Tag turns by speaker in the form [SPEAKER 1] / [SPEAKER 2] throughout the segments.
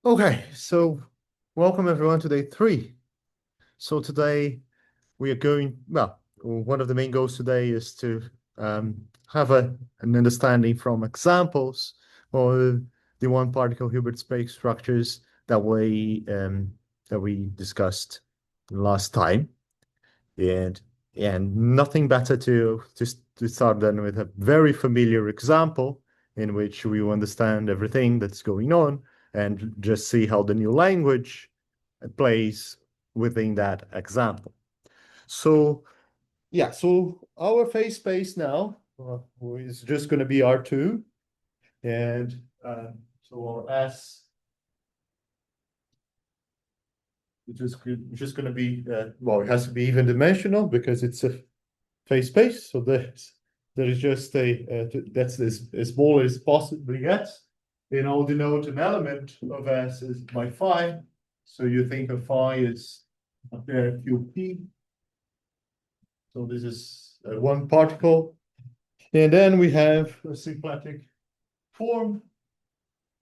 [SPEAKER 1] Okay, so welcome everyone to day three. So today we are one of the main goals today is to have an understanding from examples of the one particle Hilbert space structures that we discussed last time. And nothing better to start than with a very familiar example in which we understand everything that's going on and just see how the new language plays within that example. So so our phase space now is just going to be R2, and so our S just going to be it has to be even dimensional because it's a phase space. So there is just that's as small as possibly gets. And I'll denote an element of S as by phi. So you think of phi as a pair QP. So this is one particle. And then we have a symplectic form,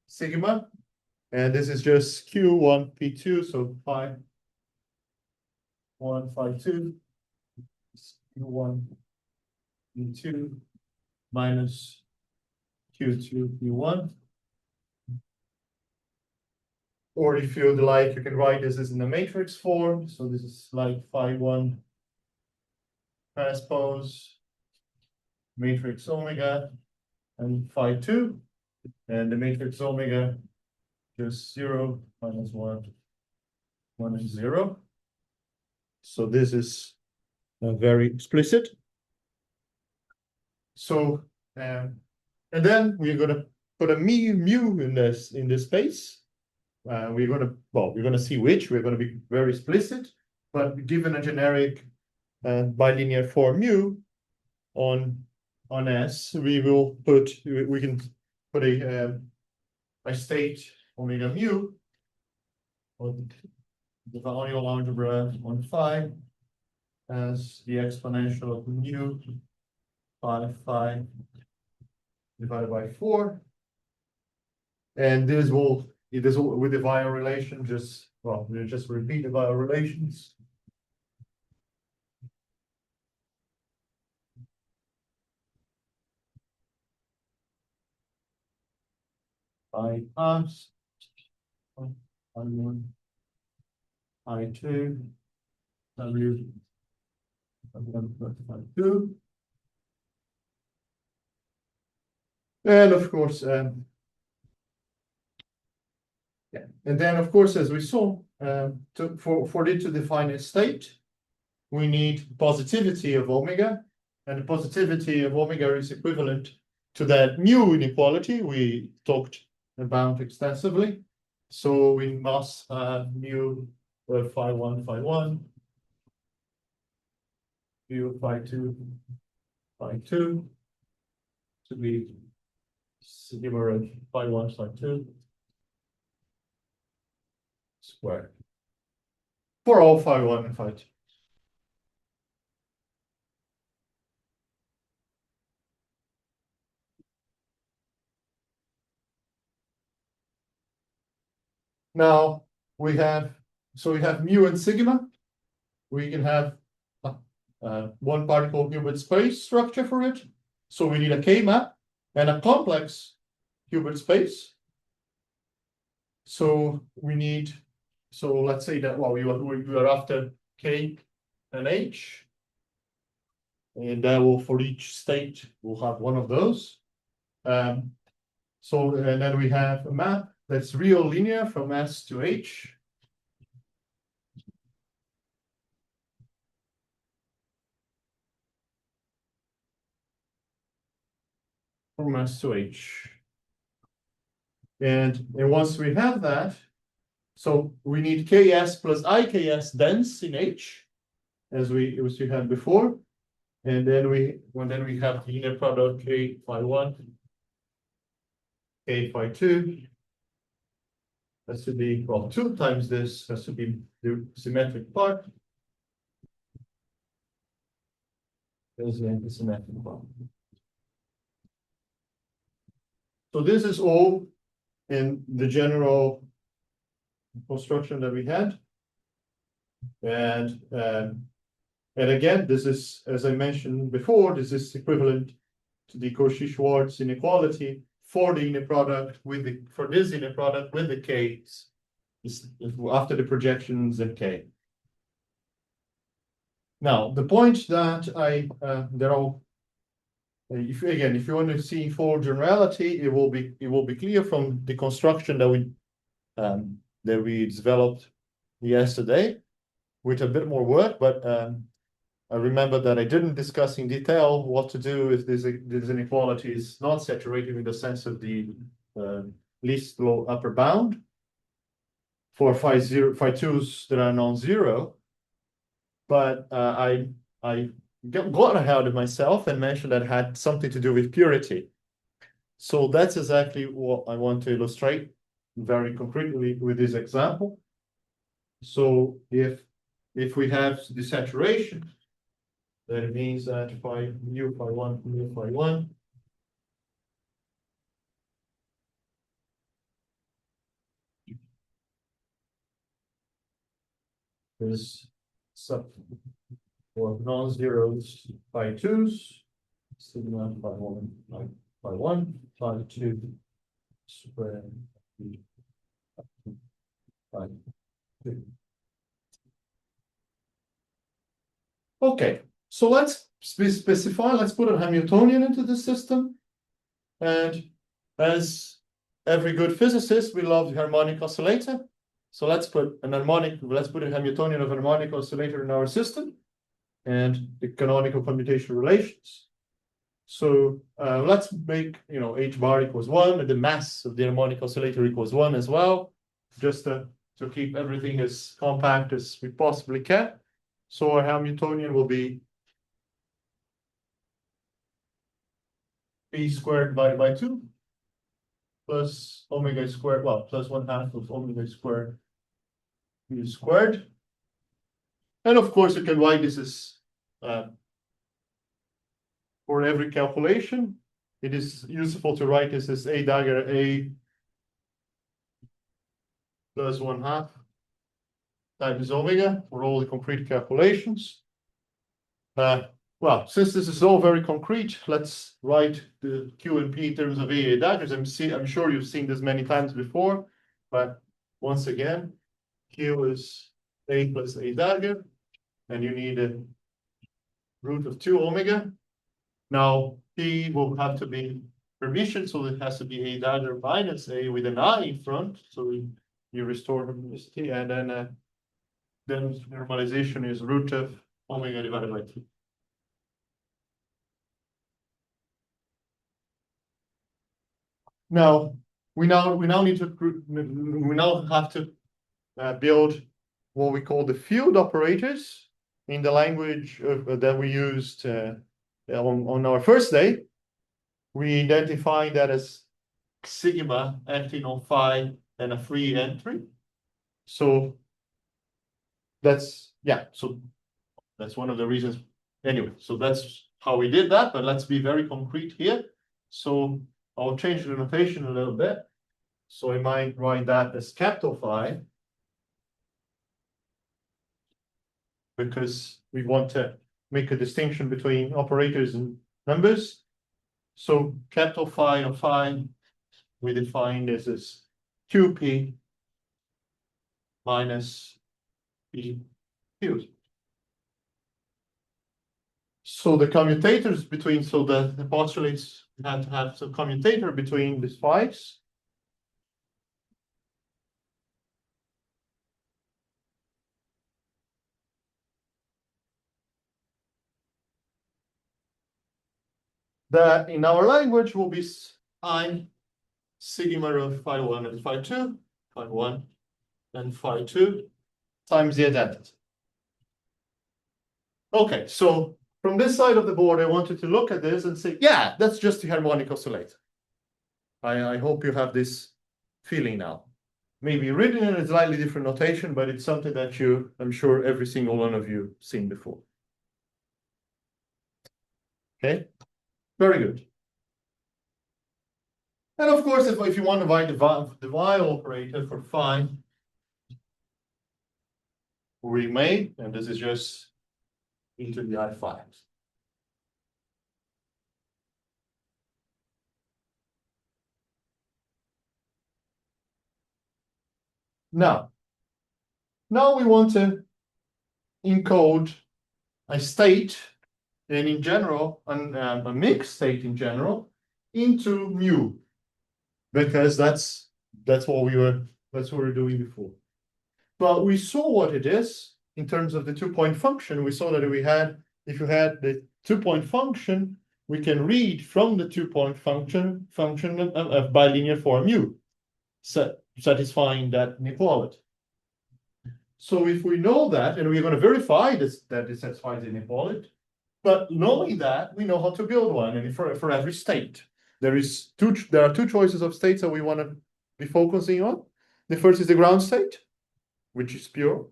[SPEAKER 1] sigma. And this is just Q1, P2. So phi 1, phi 2, Q1, P2 minus Q2, Q1. Or if you'd like, you can write this as in a matrix form. So this is like phi 1 transpose matrix omega and phi 2. And the matrix omega just 0 minus 1, 1 and 0. So this is very explicit. So, and then we're going to put a mu in this space. We're going to see which. We're going to be very explicit, but given a generic bilinear form mu on S, we can put a state omega mu on the vectorial algebra on phi as the exponential of mu phi divided by 4. And this will with the Weyl relation, we'll just repeat the Weyl relations. I pass, I1, I2, W, I2. And of course, and then of course, as we saw, for it to define a state, we need positivity of omega, and the positivity of omega is equivalent to that mu inequality we talked about extensively. So we must have mu of phi 1, mu of phi 2 to be sigma of phi 1, phi 2 squared for all phi 1 and phi 2. Now we have mu and sigma. We can have one particle Hilbert space structure for it. So we need a K-map and a complex Hilbert space. So let's say that we are after K and H. And that will, for each state, we'll have one of those. And then we have a map that's real linear from S to H. From S to H. And once we have that, so we need Ks plus IKS dense in H, as we had before. And then we have the inner product K phi 1, K phi 2. Has to be, 2 times this has to be the symmetric part. There's the symmetric part. So this is all in the general construction that we had. And again, this is, as I mentioned before, this is equivalent to the Cauchy-Schwarz inequality for the inner product with the for this inner product with the k's after the projections and k. Now, the point that there are, if you want to see full generality, it will be clear from the construction that we developed yesterday with a bit more work, but I remember that I didn't discuss in detail what to do if this inequality is not saturated in the sense of the least low upper bound for phi 2's that are non-zero. But I got ahead of myself and mentioned that it had something to do with purity. So that's exactly what I want to illustrate very concretely with this example. So if we have the saturation, that means that phi mu phi 1 mu phi 1 is sub for non-zeros phi 2's sigma phi 1 phi 1 phi 2 square phi 2. Okay, so let's specify, let's put a Hamiltonian into the system. And as every good physicist, we love the harmonic oscillator. So let's put a Hamiltonian of harmonic oscillator in our system and the canonical commutation relations. So let's make, h bar equals 1 and the mass of the harmonic oscillator equals 1 as well, just to keep everything as compact as we possibly can. So our Hamiltonian will be p squared divided by 2 plus omega squared, well, plus 1/2 of omega squared p squared. And of course, you can write this as for every calculation. It is useful to write this as a dagger a plus 1/2 times omega for all the concrete calculations. Well, since this is all very concrete, let's write the Q and P in terms of A daggers. I'm sure you've seen this many times before, but once again, Q is A plus A dagger, and you need a root of 2 omega. Now, P will have to be Hermitian, so it has to be A dagger minus A with an I in front. So you restore Hermiticity, and then normalization is root of omega divided by 2. Now we now have to build what we call the field operators in the language that we used on our first day. We identify that as sigma acting on phi and a free entry. So that's one of the reasons. Anyway, so that's how we did that, but let's be very concrete here. So I'll change the notation a little bit. So I might write that as capital phi, because we want to make a distinction between operators and numbers. So capital phi of phi, we define this as QP minus P Q. So the commutators between, so the postulates have to have some commutator between these phi's. That in our language will be I sigma of phi 1 and phi 2, phi 1 and phi 2 times the identity. Okay, so from this side of the board, I wanted to look at this and say, yeah, that's just the harmonic oscillator. I hope you have this feeling now. Maybe written in a slightly different notation, but it's something that I'm sure every single one of you seen before. Okay, very good. And of course, if you want to write the while operator for phi, we made, and this is just into the I5. Now we want to encode a state, and in general, a mixed state in general, into mu, because that's what we were doing before. But we saw what it is in terms of the 2-point function. We saw that if you had the 2-point function, we can read from the 2-point function of bilinear form mu, satisfying that inequality. So if we know that, and we're going to verify this, that it satisfies the inequality, but knowing that, we know how to build one. And for every state, there are two choices of states that we want to be focusing on. The first is the ground state, which is pure.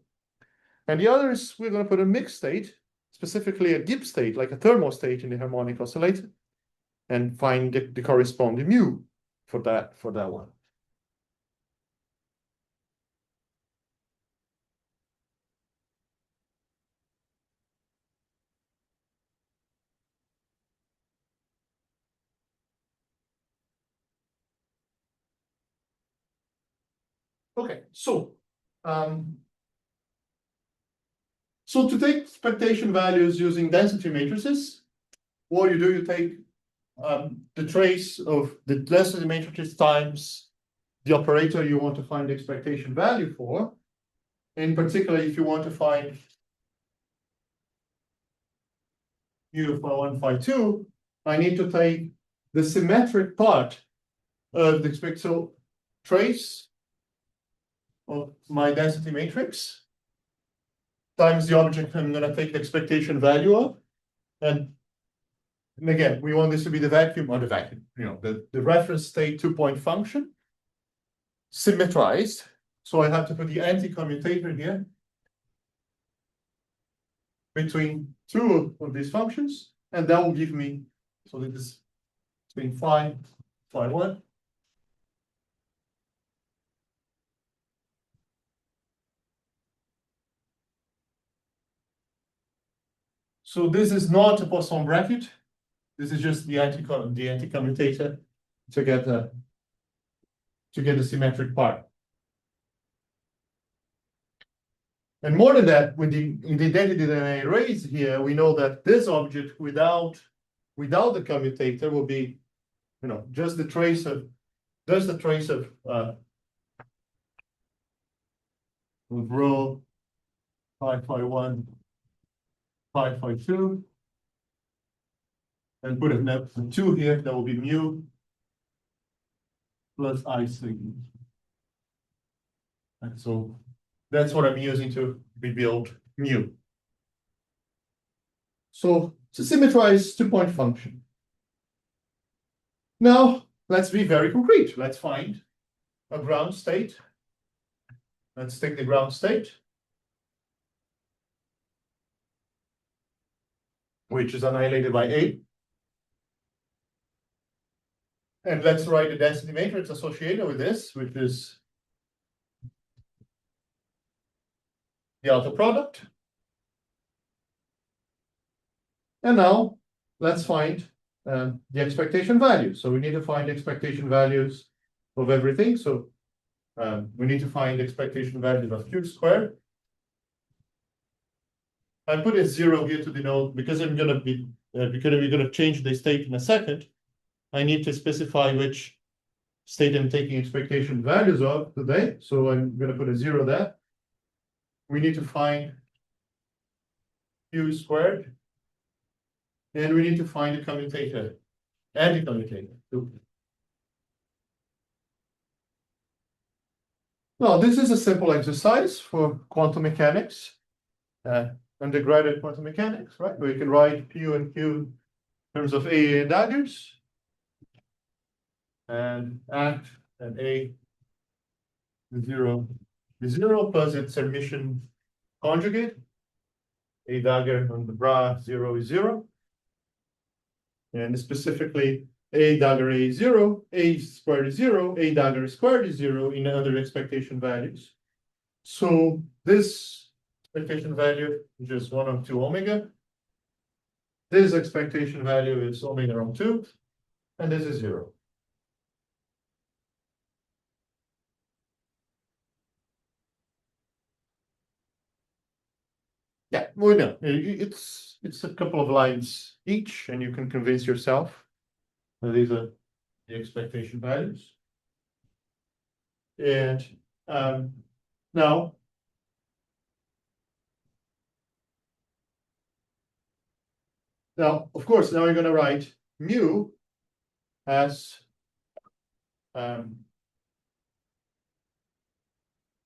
[SPEAKER 1] And the other is we're going to put a mixed state, specifically a Gibbs state, like a thermal state in the harmonic oscillator, and find the corresponding mu for that one. Okay, so to take expectation values using density matrices, what you do, you take the trace of the density matrix times the operator you want to find the expectation value for. In particular, if you want to find mu phi 1, phi 2, I need to take the symmetric part of the expected trace of my density matrix times the object I'm going to take the expectation value of. And again, we want this to be the vacuum, or the reference state 2-point function, symmetrized. So I have to put the anti-commutator here between two of these functions, and that will give me, so this is between phi 1. So this is not a Poisson bracket. This is just the anti-commutator to get the symmetric part. And more than that, in the identity that I erase here, we know that this object without the commutator will be, just the trace of rho phi 1, phi 2, and put a 2 here, that will be mu plus I sigma. And so that's what I'm using to rebuild mu. So it's a symmetrized 2-point function. Now, let's be very concrete. Let's find a ground state. Let's take the ground state, which is annihilated by A. And let's write the density matrix associated with this, which is the outer product. And now let's find the expectation values. So we need to find expectation values of everything. So we need to find expectation values of Q squared. I put a 0 here to denote, because we're going to change the state in a second. I need to specify which state I'm taking expectation values of today. So I'm going to put a 0 there. We need to find Q squared. And we need to find a commutator, anti-commutator. Now, this is a simple exercise for quantum mechanics, undergraduate quantum mechanics, right? Where you can write P and Q in terms of A and daggers. And at and A is 0 plus its emission conjugate. A dagger on the bra 0 is 0. And specifically, A dagger A is 0, A squared is 0, A dagger squared is 0 in other expectation values. So this expectation value, which is 1 on 2 omega. This expectation value is omega on 2, and this is 0. Yeah, well, no, it's a couple of lines each, and you can convince yourself that these are the expectation values. And now, of course, now you're going to write mu as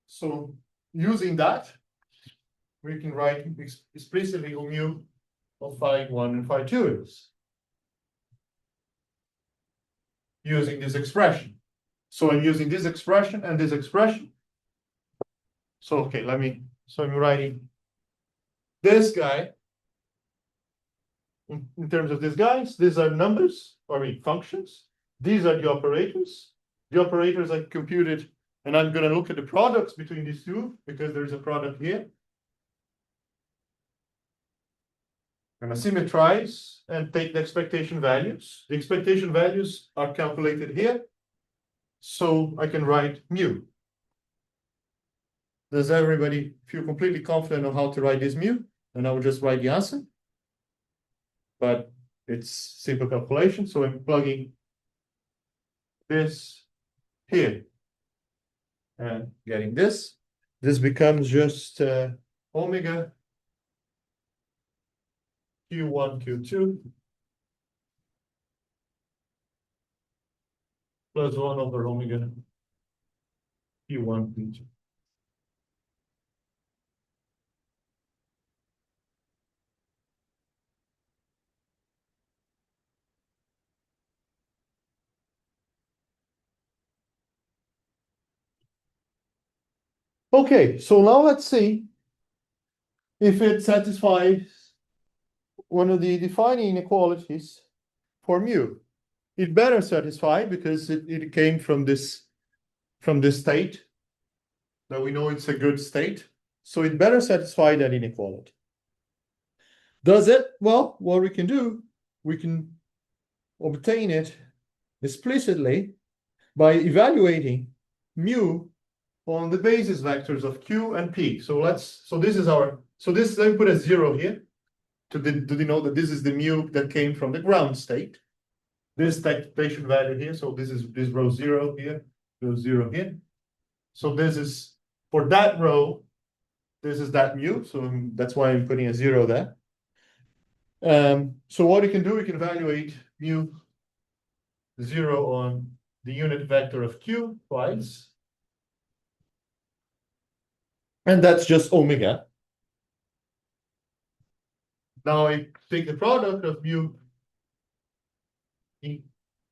[SPEAKER 1] so using that, we can write explicitly who mu of phi 1 and phi 2 is. Using this expression. So I'm using this expression and this expression. So, okay, so I'm writing this guy. In terms of these guys, these are numbers, or I mean functions. These are the operators. The operators are computed, and I'm going to look at the products between these two, because there's a product here. I'm going to symmetrize and take the expectation values. The expectation values are calculated here. So I can write mu. Does everybody feel completely confident on how to write this mu? And I will just write the answer. But it's simple calculation, so I'm plugging this here and getting this. This becomes just omega Q1, Q2 plus 1 over omega Q1, Q2. Okay, so now let's see if it satisfies one of the defining inequalities for mu. It better satisfy because it came from this state that we know it's a good state. So it better satisfy that inequality. Does it? Well, what we can do, we can obtain it explicitly by evaluating mu on the basis vectors of Q and P. So this, let me put a 0 here to denote that this is the mu that came from the ground state. This expectation value here, so this row 0 here, row 0 here. So this is, for that row, this is that mu, so that's why I'm putting a 0 there. So what we can do, we can evaluate mu 0 on the unit vector of Q twice. And that's just omega. Now I take the product of mu in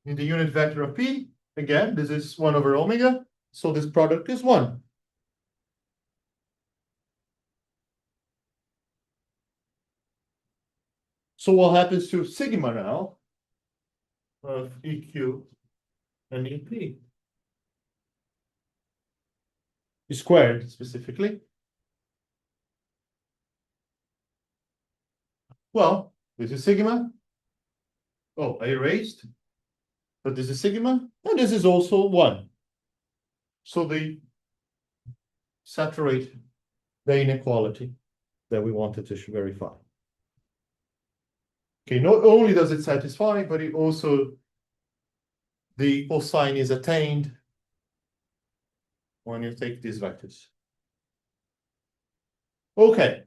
[SPEAKER 1] the unit vector of P. Again, this is 1 over omega. So this product is 1. So what happens to sigma now of EQ and EP? Squared specifically. Well, this is sigma. Oh, I erased. But this is sigma, and this is also 1. So they saturate the inequality that we wanted to verify. Okay, not only does it satisfy, but it also, the equal sign is attained when you take these vectors. Okay.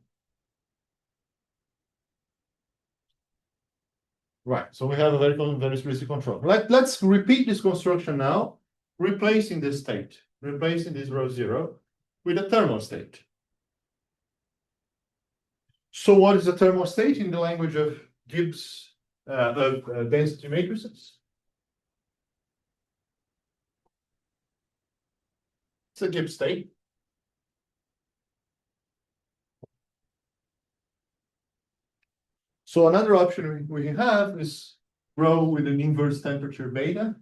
[SPEAKER 1] Right, so we have a very explicit control. Let's repeat this construction now, replacing this state, replacing this row 0 with a thermal state. So what is a thermal state in the language of Gibbs density matrices? It's a Gibbs state. So another option we can have is row with an inverse temperature beta.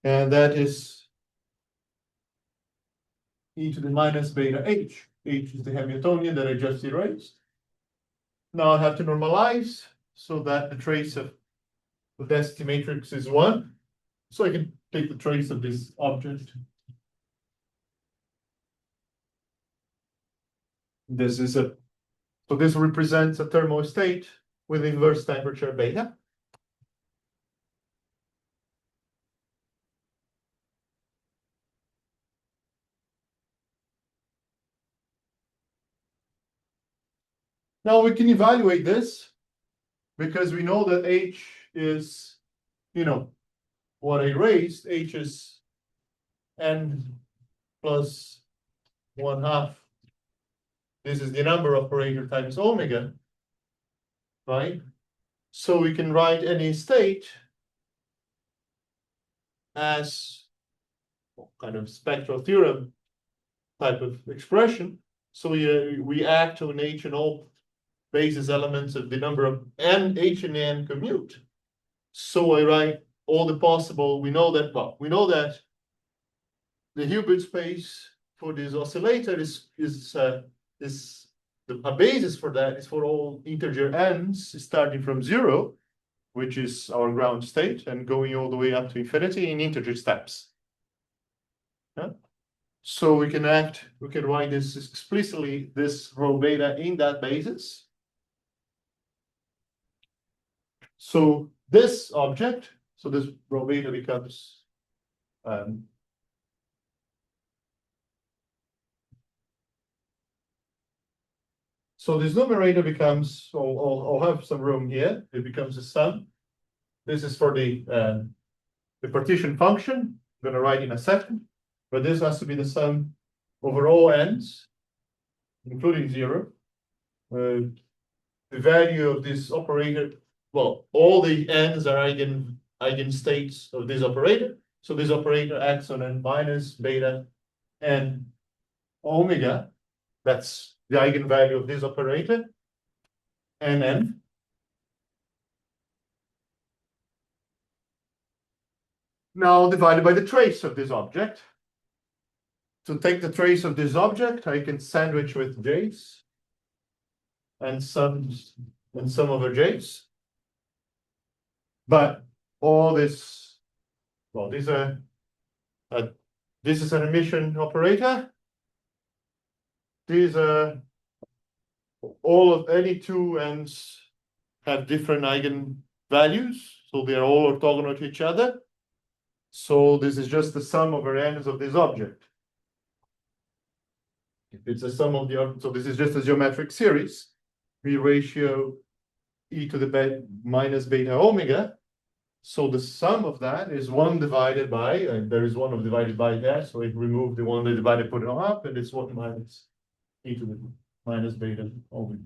[SPEAKER 1] And that is e to the minus beta h. H is the Hamiltonian that I just erased. Now I have to normalize so that the trace of the density matrix is 1. So I can take the trace of this object. So this represents a thermal state with inverse temperature beta. Now we can evaluate this because we know that H is, what I raised, H is n plus 1/2. This is the number operator times omega, right? So we can write any state as kind of spectral theorem type of expression. So we act on H and all basis elements of the number of n, H and n commute. So I write all the possible, we know that the Hilbert space for this oscillator a basis for that is for all integer n's starting from 0, which is our ground state, and going all the way up to infinity in integer steps. Yeah? So we can write this explicitly, this rho beta in that basis. So this object, so this rho beta becomes so this numerator becomes, I'll have some room here. It becomes a sum. This is for the partition function. I'm going to write in a second, but this has to be the sum over all n's, including 0. The value of this operator, well, all the n's are eigenstates of this operator. So this operator acts on n minus beta and omega. That's the eigenvalue of this operator, and n. Now divided by the trace of this object. To take the trace of this object, I can sandwich with j's and some over j's. But all this, well, this is an emission operator. These are all of any two n's have different eigenvalues, so they are all orthogonal to each other. So this is just the sum over n's of this object. If it's a sum of so this is just a geometric series, V ratio e to the minus beta omega. So the sum of that is 1 divided by, there is 1 divided by that, so it removed the 1 divided, put it up, and it's 1 minus e to the minus beta omega.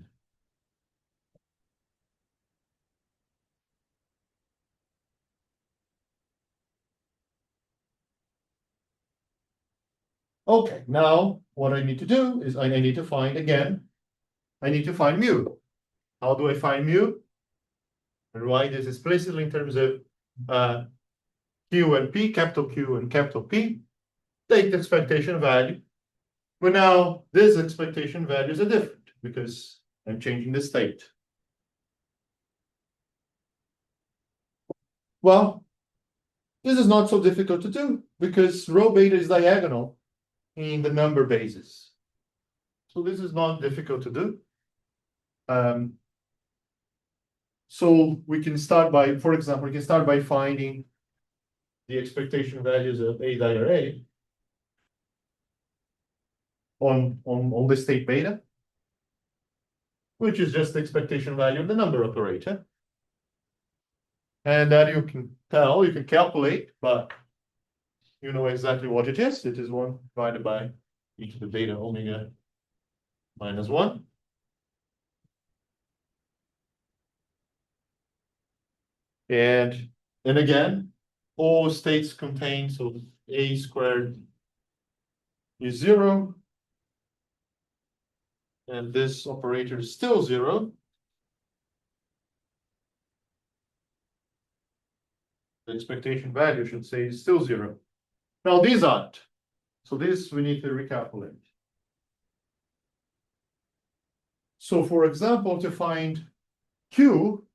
[SPEAKER 1] Okay, now what I need to do is I need to find mu. How do I find mu? I write this explicitly in terms of Q and P, capital Q and capital P. Take the expectation value. But now these expectation values are different because I'm changing the state. Well, this is not so difficult to do because rho beta is diagonal in the number basis. So this is not difficult to do. So we can start by, for example, finding the expectation values of A dire A on the state beta, which is just the expectation value of the number operator. And that you can calculate, but you know exactly what it is. It is 1 divided by e to the beta omega minus 1. And again, all states contain, so A squared is 0. And this operator is still 0. The expectation value should say is still 0. Now these aren't. So this we need to recalculate. So for example, to find Q,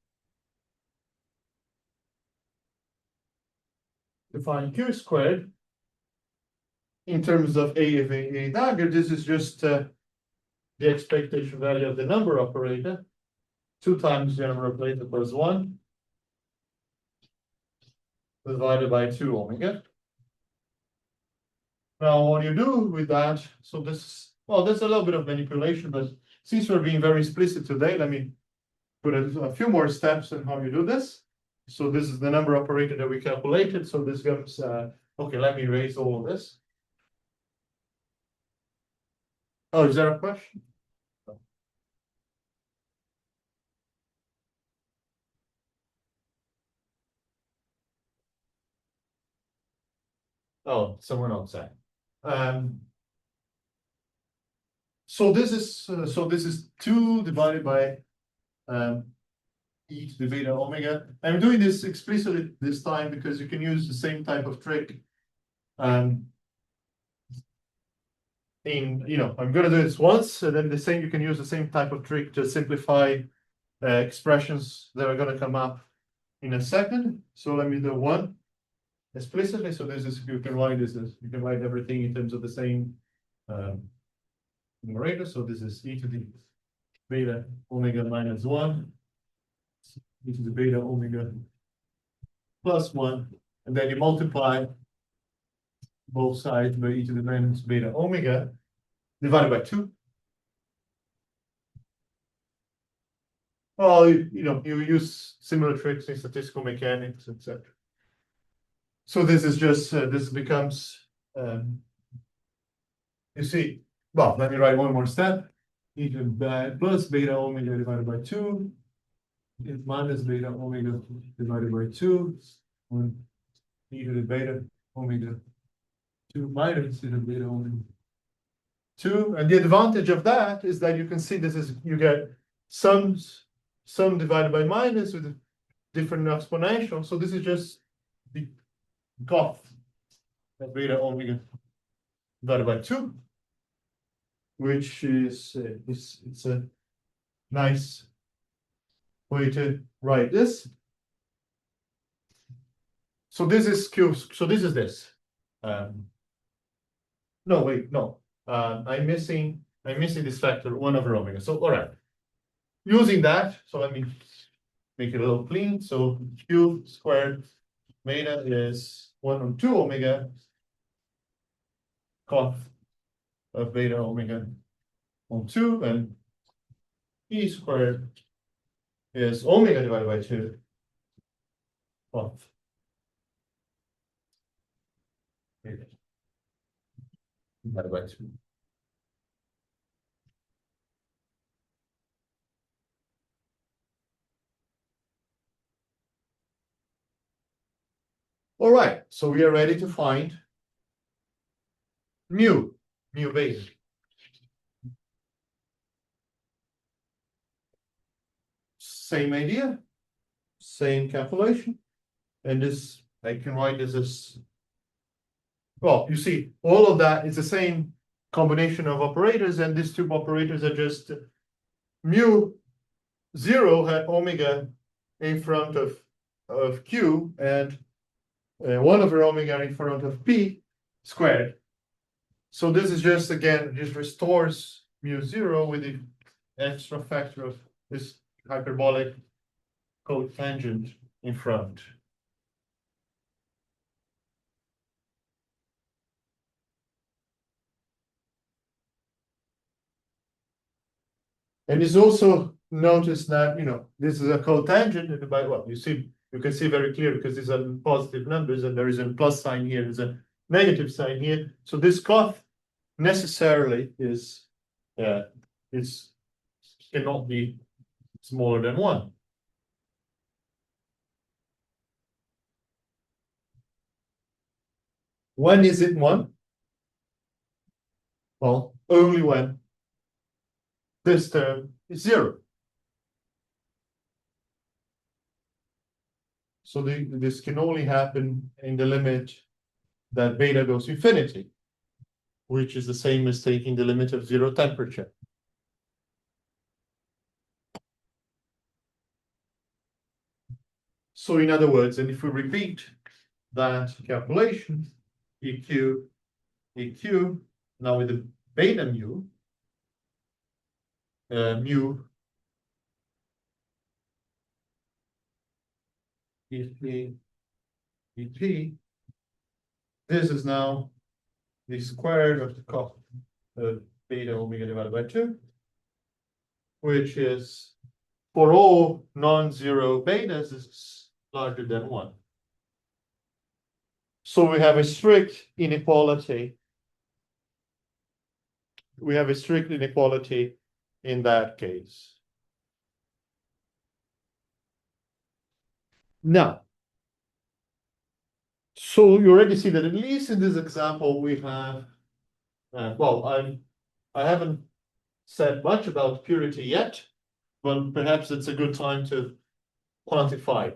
[SPEAKER 1] squared in terms of A dagger, this is just the expectation value of the number operator, 2 times the number operator plus 1 divided by 2 omega. Now, what you do with that, so this, well, there's a little bit of manipulation, but since we're being very explicit today, let me put a few more steps on how you do this. So this is the number operator that we calculated. So this comes, okay, let me erase all of this. Oh, is there a question? Oh, someone outside. So this is 2 divided by e to the beta omega. I'm doing this explicitly this time because you can use the same type of trick. I'm going to do this once, and then you can use the same type of trick to simplify expressions that are going to come up in a second. So let me do one explicitly. So this is, you can write everything in terms of the same numerator. So this is e to the beta omega minus 1, e to the beta omega plus 1, and then you multiply both sides by e to the minus beta omega divided by 2. Well, you use similar tricks in statistical mechanics, etc. So this is just this becomes you see. Well, let me write one more step. E to the plus beta omega divided by 2 minus beta omega divided by 2 e to the beta omega 2 minus e to the beta omega 2. And the advantage of that is that you can see this is, you get sum divided by minus with a different exponential. So this is just the cof of beta omega divided by 2, which is it's a nice way to write this. So this is Q. So this is this. No, wait, no. I'm missing this factor 1 over omega. So all right. Using that, so let me make it a little clean. So Q squared beta is 1 on 2 omega cof of beta omega on 2, and E squared is omega divided by 2 cof beta divided by 2. All right, so we are ready to find mu beta. Same idea, same calculation, and this, I can write this as, well, you see, all of that is the same combination of operators, and these two operators are just mu 0 had omega in front of Q, and 1 over omega in front of P squared. So this is just, again, just restores mu 0 with the extra factor of this hyperbolic cotangent in front. And it's also notice that, this is a cotangent, and by what you can see very clear because these are positive numbers and there is a plus sign here, there's a negative sign here. So this cof necessarily is cannot be smaller than 1. When is it 1? Well, only when this term is 0. So this can only happen in the limit that beta goes to infinity, which is the same as taking the limit of 0 temperature. So in other words, and if we repeat that calculation, EQ, now with the beta mu, mu EP, this is now the square of the cos beta omega divided by 2, which is for all non-zero betas is larger than 1. So we have a strict inequality. We have a strict inequality in that case. Now, so you already see that at least in this example we have, well, I haven't said much about purity yet, but perhaps it's a good time to quantify.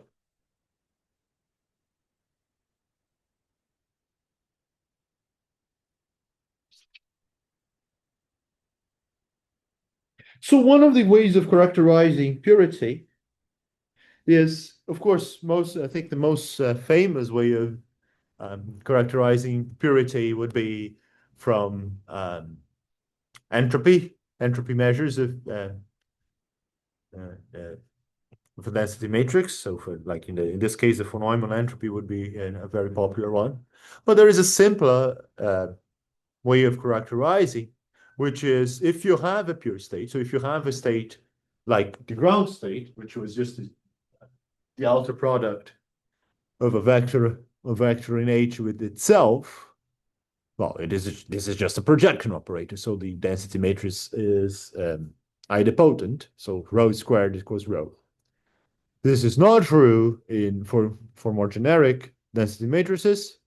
[SPEAKER 1] So one of the ways of characterizing purity is, of course, I think the most famous way of characterizing purity would be from entropy measures of a density matrix. So for like in this case, the von Neumann entropy would be a very popular one. But there is a simpler way of characterizing, which is if you have a pure state. So if you have a state like the ground state, which was just the outer product of a vector in H with itself, well, this is just a projection operator. So the density matrix is idempotent. So rho squared equals rho. This is not true for more generic density matrices.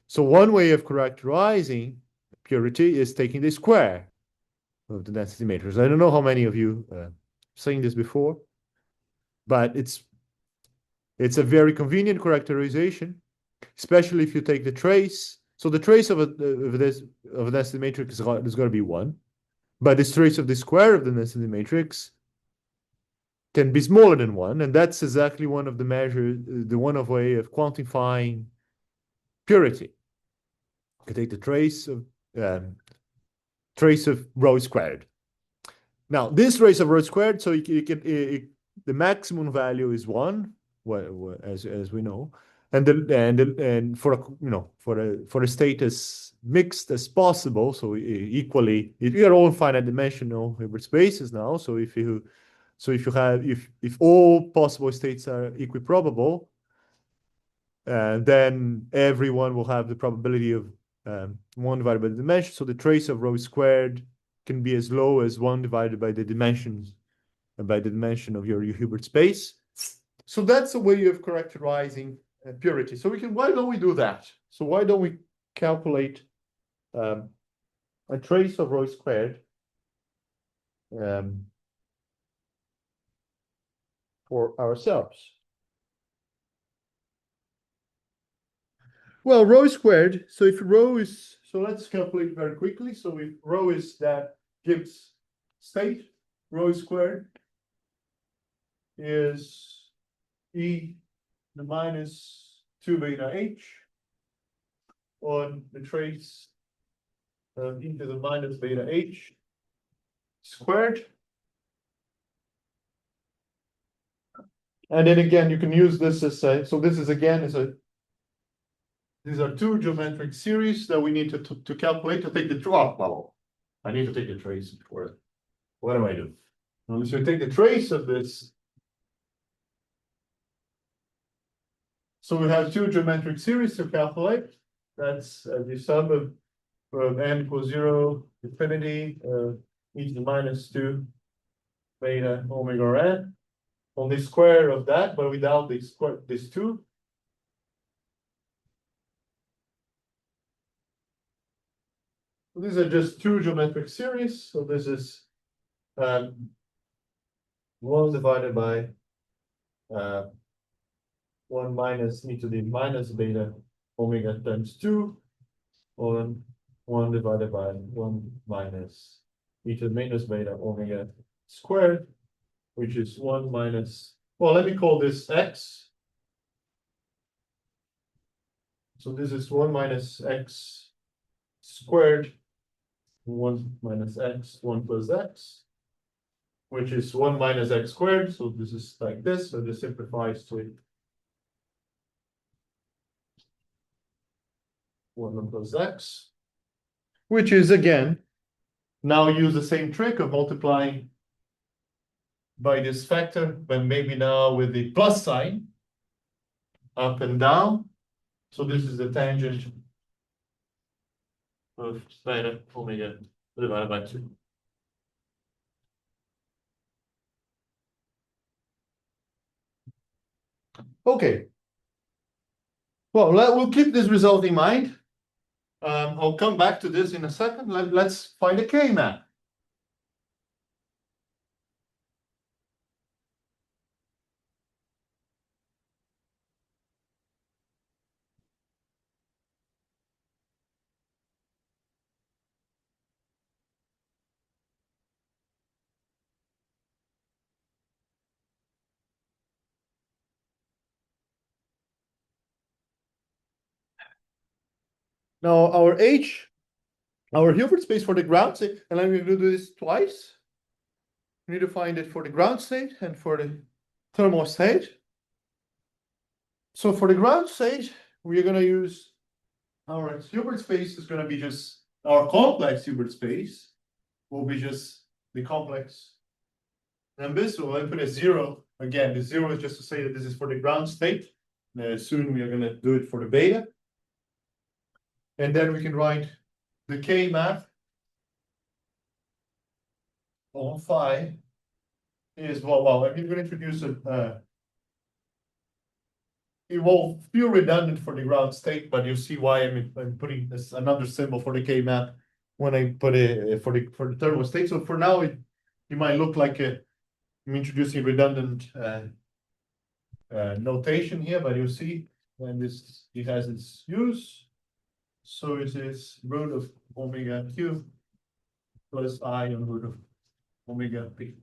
[SPEAKER 1] So one way of characterizing purity is taking the square of the density matrix. I don't know how many of you seen this before, but it's a very convenient characterization, especially if you take the trace. So the trace of a density matrix is going to be 1, but the trace of the square of the density matrix can be smaller than 1, and that's exactly one of the measures, the one of way of quantifying purity. You can take the trace of rho squared. Now this trace of rho squared, so you can the maximum value is 1, as we know, and for a state as mixed as possible, so equally, you are all finite dimensional Hilbert spaces now. So if all possible states are equiprobable, then everyone will have the probability of 1 divided by the dimension. So the trace of rho squared can be as low as 1 divided by the dimensions, by the dimension of your Hilbert space. So that's a way of characterizing purity. So why don't we do that? So why don't we calculate a trace of rho squared for ourselves? Well, rho squared, so if rho is, so let's calculate very quickly. So if rho is that Gibbs state, rho squared is e the minus 2 beta h on the trace of e to the minus beta h squared. And then again, you can use this as so this is again these are two geometric series that we need to calculate to take the well, I need to take the trace for it. What do I do? So we take the trace of this. So we have two geometric series to calculate. That's the sum of n equals 0, infinity, e to the minus 2 beta omega n on the square of that, but without the square, this 2. So these are just two geometric series. So this is 1 divided by 1 minus e to the minus beta omega times 2 on 1 divided by 1 minus e to the minus beta omega squared, which is 1 minus, well, let me call this x, So this is 1 minus x squared, 1 minus x, 1 plus x, which is 1 minus x squared. So this is like this. So this simplifies to 1 plus x, which is again, now use the same trick of multiplying by this factor, but maybe now with the plus sign, up and down. So this is the tangent of beta omega divided by 2. Okay. Well, we'll keep this result in mind. I'll come back to this in a second. Let's find a K-map. Now our Hilbert space for the ground state, and I'm going to do this twice. We need to find it for the ground state and for the thermal state. So for the ground state, we're going to use our Hilbert space is going to be just our complex Hilbert space will be just the complex numbers. So I put a 0. Again, the 0 is just to say that this is for the ground state. Soon we are going to do it for the beta. And then we can write the K map on phi is, well, I'm going to introduce it will feel redundant for the ground state, but you'll see why I'm putting this another symbol for the K map when I put it for the thermal state. So for now, it might look like I'm introducing redundant notation here, but you'll see when it has its use. So it is root of omega q plus I on root of omega p.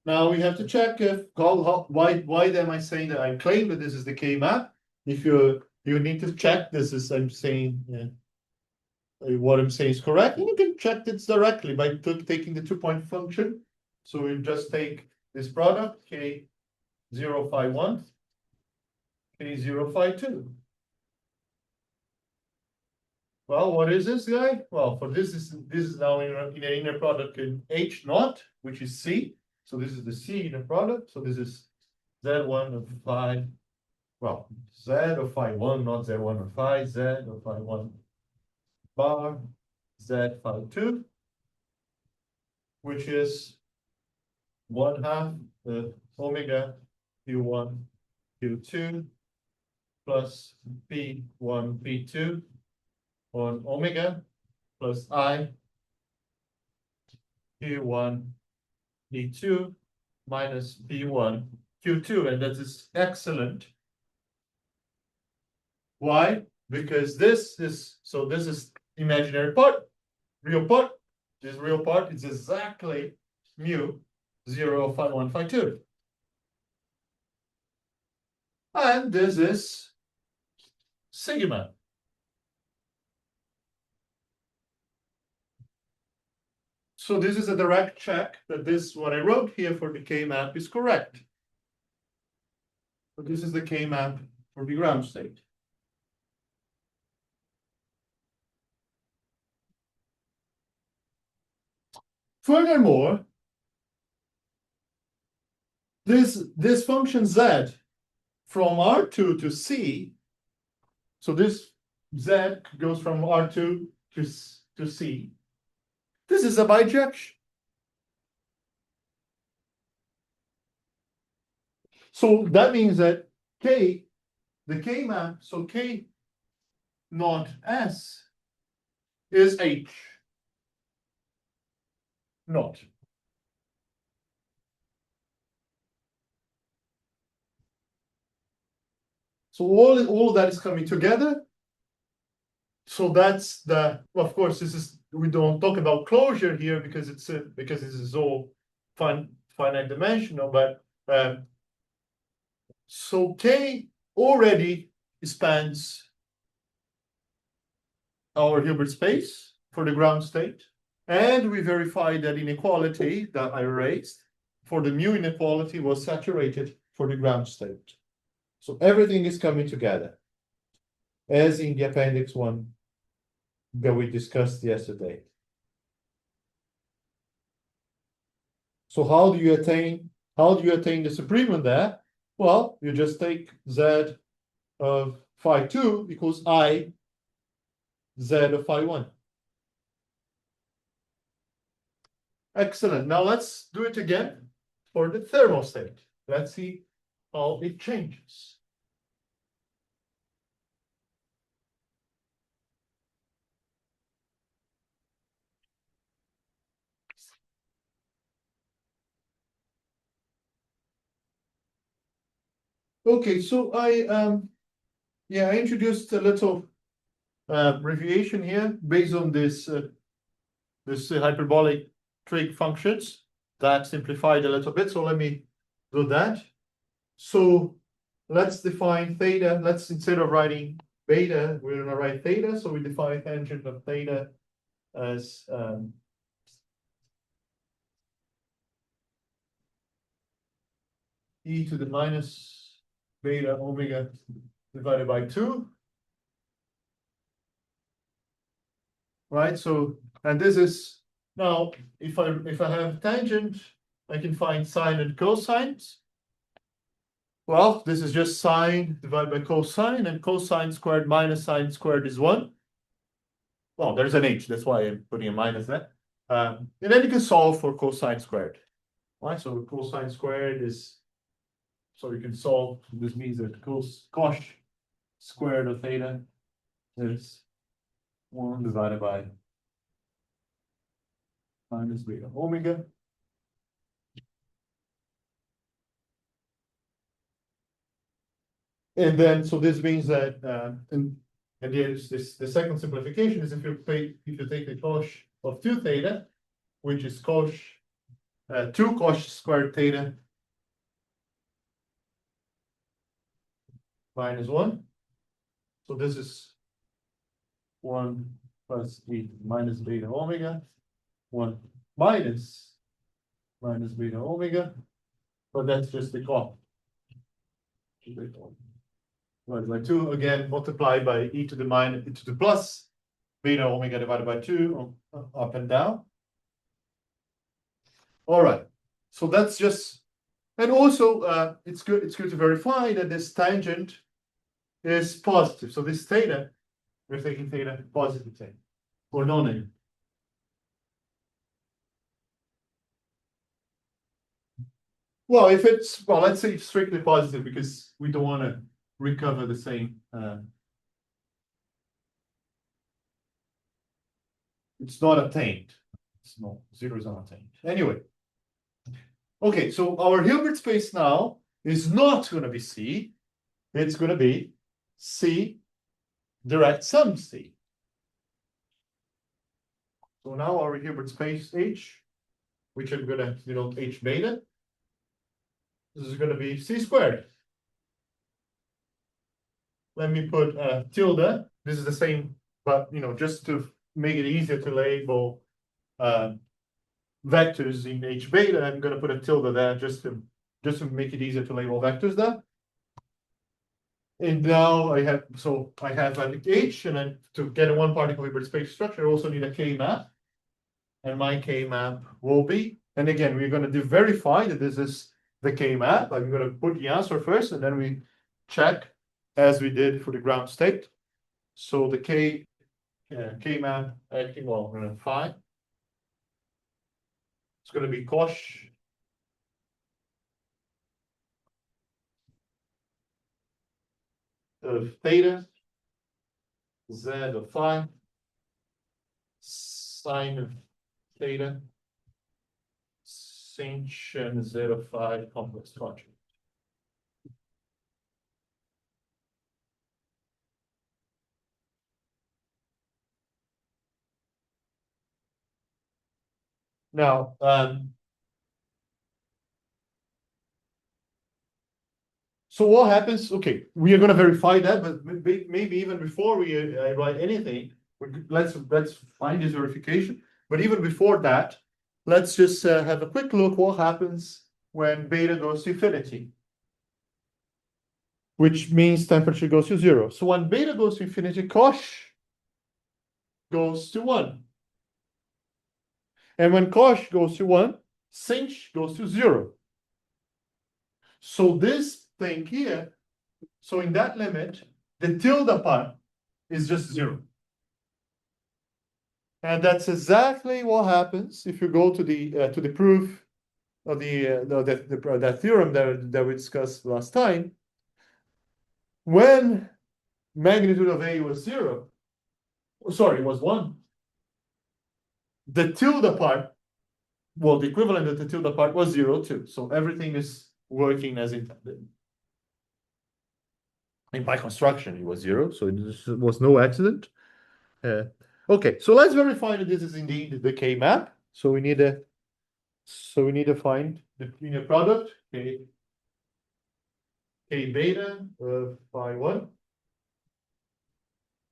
[SPEAKER 1] Now we have to check if why am I saying that I claim that this is the K map? If you need to check this is I'm saying what I'm saying is correct, and you can check this directly by taking the 2-point function. So we just take this product K 0, phi 1, K 0, phi 2. Well, what is this guy? Well, for this is now in an inner product in H naught, which is C. So this is the C inner product. So this is Z1 of phi, well, Z of phi 1, not Z1 of phi, Z of phi 1 bar, Z phi 2, which is 1/2 the omega Q1, Q2 plus P1, P2 on omega plus I Q1, P2 minus P1, Q2, and that is excellent. Why? Because this is imaginary part, real part. This real part is exactly mu 0, phi 1, phi 2. And this is sigma. So this is a direct check that what I wrote here for the K map is correct. So this is the K map for the ground state. Furthermore, this function z from R2 to C, so this z goes from R2 to C. This is a bijection. So that means that the K map, so K naught S is H naught. So all of that is coming together. So that's of course, this is we don't talk about closure here because it's all finite dimensional, but so K already spans our Hilbert space for the ground state. And we verified that inequality that I erased for the mu inequality was saturated for the ground state. So everything is coming together, as in the appendix 1 that we discussed yesterday. So how do you attain the supremum there? Well, you just take Z of phi 2 equals I Z of phi 1. Excellent. Now let's do it again for the thermal state. Let's see how it changes. Okay, so I introduced a little abbreviation here based on this hyperbolic trig functions that simplified a little bit. So let me do that. So let's define theta. Let's, instead of writing beta, we're going to write theta. So we define tangent of theta as e to the minus beta omega divided by 2. Right? So, and this is now, if I have tangent, I can find sine and cosines. Well, this is just sine divided by cosine, and cosine squared minus sine squared is 1. Well, there's an h, that's why I'm putting a minus there. And then you can solve for cosine squared. Right? So cosine squared is, so you can solve, this means that cos squared of theta is 1 divided by minus beta omega. And then, so this means that, and the second simplification is if you take the cosh of 2 theta, which is cosh 2 cosh squared theta minus 1. So this is 1 plus e minus beta omega, 1 minus beta omega, but that's just the cosh. Divided by 2, again multiplied by e to the plus beta omega divided by 2 up and down. All right, so that's just, and also it's good to verify that this tangent is positive. So this theta, we're taking theta positive theta or non-negative. Well, if it's, well, let's say it's strictly positive because we don't want to recover the same. It's not attained. It's not, 0 is not attained. Anyway. Okay, so our Hilbert space now is not going to be C. It's going to be C direct sum C. So now our Hilbert space H, which I'm going to denote H beta, this is going to be C squared. Let me put tilde. This is the same, but just to make it easier to label vectors in H beta, I'm going to put a tilde there just to make it easier to label vectors there. And now I have an H, and then to get a one particle Hilbert space structure, I also need a K map. And my K map will be, and again, we're going to verify that this is the K map. I'm going to put the answer first, and then we check as we did for the ground state. So the K map acting, well, we're going to phi. It's going to be cosh of theta, z of phi, sine of theta, sinh z of phi complex conjugate. Now, so what happens? Okay, we are going to verify that, but maybe even before we write anything, let's find this verification. But even before that, let's just have a quick look what happens when beta goes to infinity, which means temperature goes to 0. So when beta goes to infinity, cosh goes to 1. And when cosh goes to 1, sinh goes to 0. So this thing here, so in that limit, the tilde part is just 0. And that's exactly what happens if you go to the proof of that theorem that we discussed last time. When magnitude of A was 0, sorry, was 1, the tilde part, well, the equivalent of the tilde part was 0 too. So everything is working as intended. And by construction, it was 0, so it was no accident. Okay, so let's verify that this is indeed the K map. So we need to find the linear product K beta of phi 1,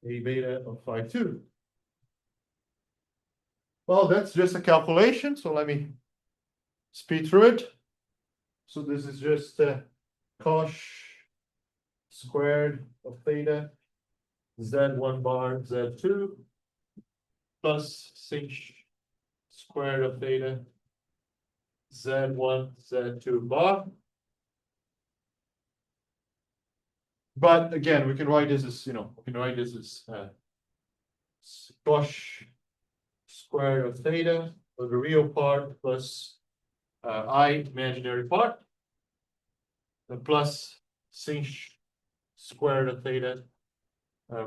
[SPEAKER 1] K beta of phi 2. Well, that's just a calculation, so let me speed through it. So this is just cosh squared of theta z1 bar z2 plus sinh squared of theta z1 z2 bar. But again, we can write this as, we can write this as cosh squared of theta, or the real part, plus I imaginary part, and plus sinh squared of theta,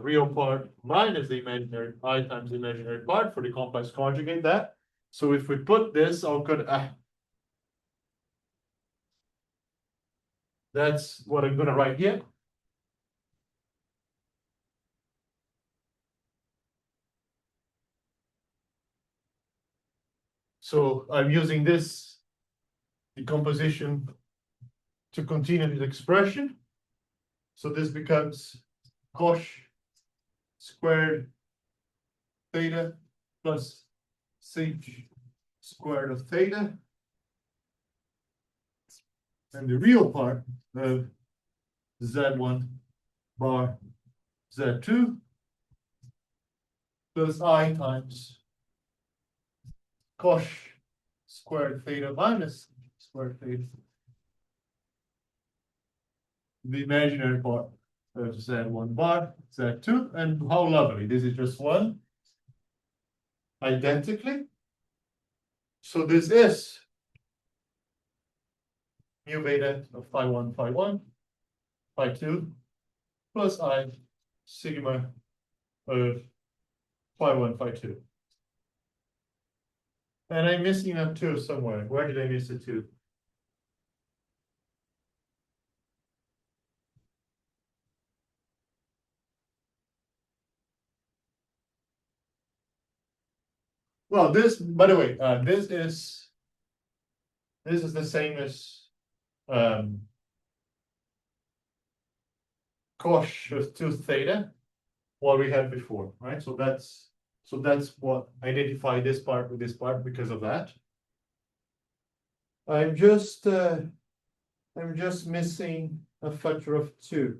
[SPEAKER 1] real part minus the imaginary I times the imaginary part for the complex conjugate that. So if we put this, that's what I'm going to write here. So I'm using this decomposition to continue this expression. So this becomes cosh squared theta plus sinh squared of theta. And the real part of z1 bar z2 plus I times cosh squared theta minus squared theta. The imaginary part of z1 bar, z2, and how lovely. This is just one identically. So this is mu beta of phi 1, phi 2, plus I sigma of phi 1, phi 2. And I'm missing a 2 somewhere. Where did I miss a 2? Well, this, by the way, this is the same as cosh of 2 theta, what we had before, right? So that's what identify this part with this part because of that. I'm just missing a factor of 2.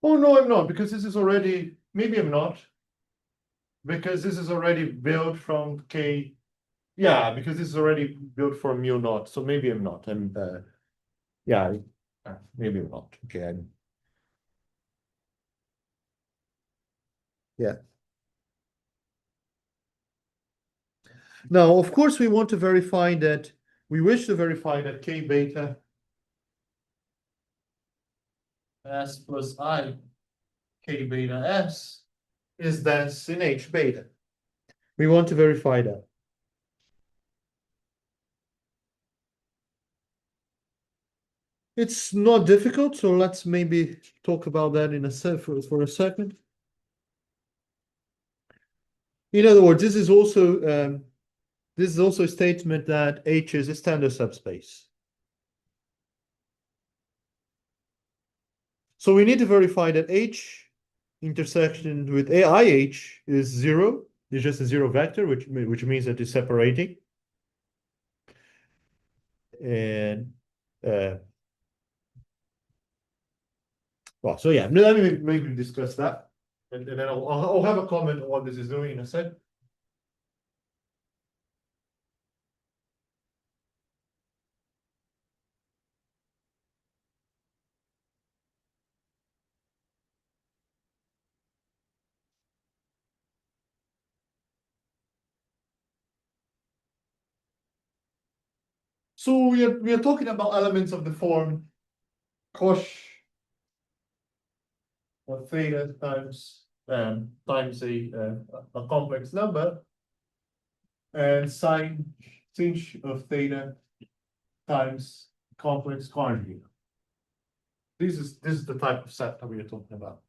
[SPEAKER 1] Oh no, I'm not, because this is already, maybe I'm not, because this is already built from K Yeah, because this is already built for mu naught, so maybe I'm not. Yeah, maybe I'm not. Okay. Yeah. Now, of course, we want to verify that, we wish to verify that K beta S plus I K beta S is dense in H beta. We want to verify that. It's not difficult, so let's maybe talk about that in for a second. In other words, this is also a statement that H is a standard subspace. So we need to verify that H intersection with IH is zero. It's just a zero vector, which means that it's separating. And well, so yeah, let me maybe discuss that, and then I'll have a comment on what this is doing in a sec. So we are talking about elements of the form cos of theta times a complex number, and sin of theta times complex conjugate. This is the type of set that we are talking about.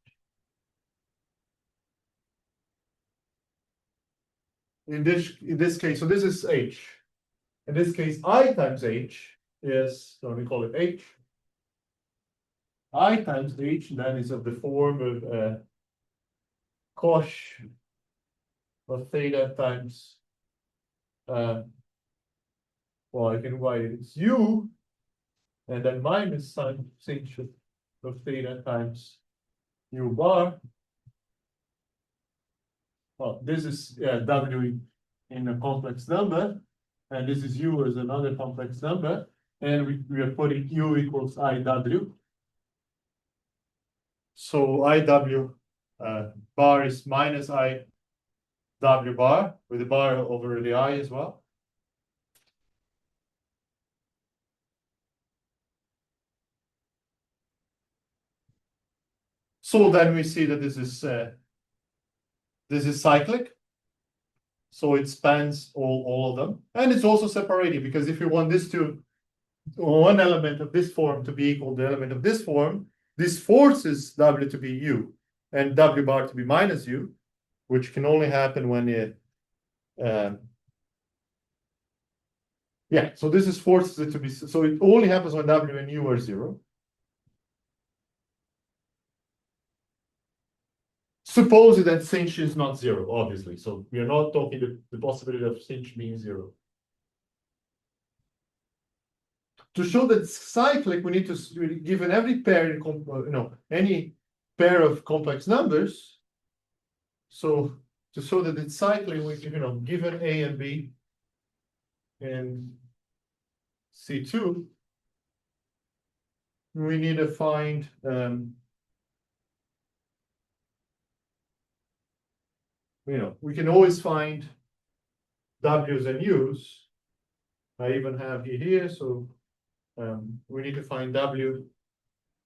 [SPEAKER 1] In this case, so this is H. In this case, I times H is, so we call it H. I times H then is of the form of cos of theta times well, I can write it, it's U, and then minus sin of theta times U bar. Well, this is W in a complex number, and this is U as another complex number, and we are putting U equals IW. So IW bar is minus IW bar, with the bar over the I as well. So then we see that this is cyclic. So it spans all of them. And it's also separating, because if you want this to, one element of this form to be equal to the element of this form, this forces W to be U and W bar to be minus U, which can only happen when it, yeah, so this is forces it to be, so it only happens when W and U are zero. Suppose that sinh is not zero, obviously. So we are not talking the possibility of sinh being zero. To show that it's cyclic, we need to, given every pair, any pair of complex numbers. So to show that it's cyclic, we given A and B and C2, we need to find we can always find W's and U's. I even have here, so we need to find W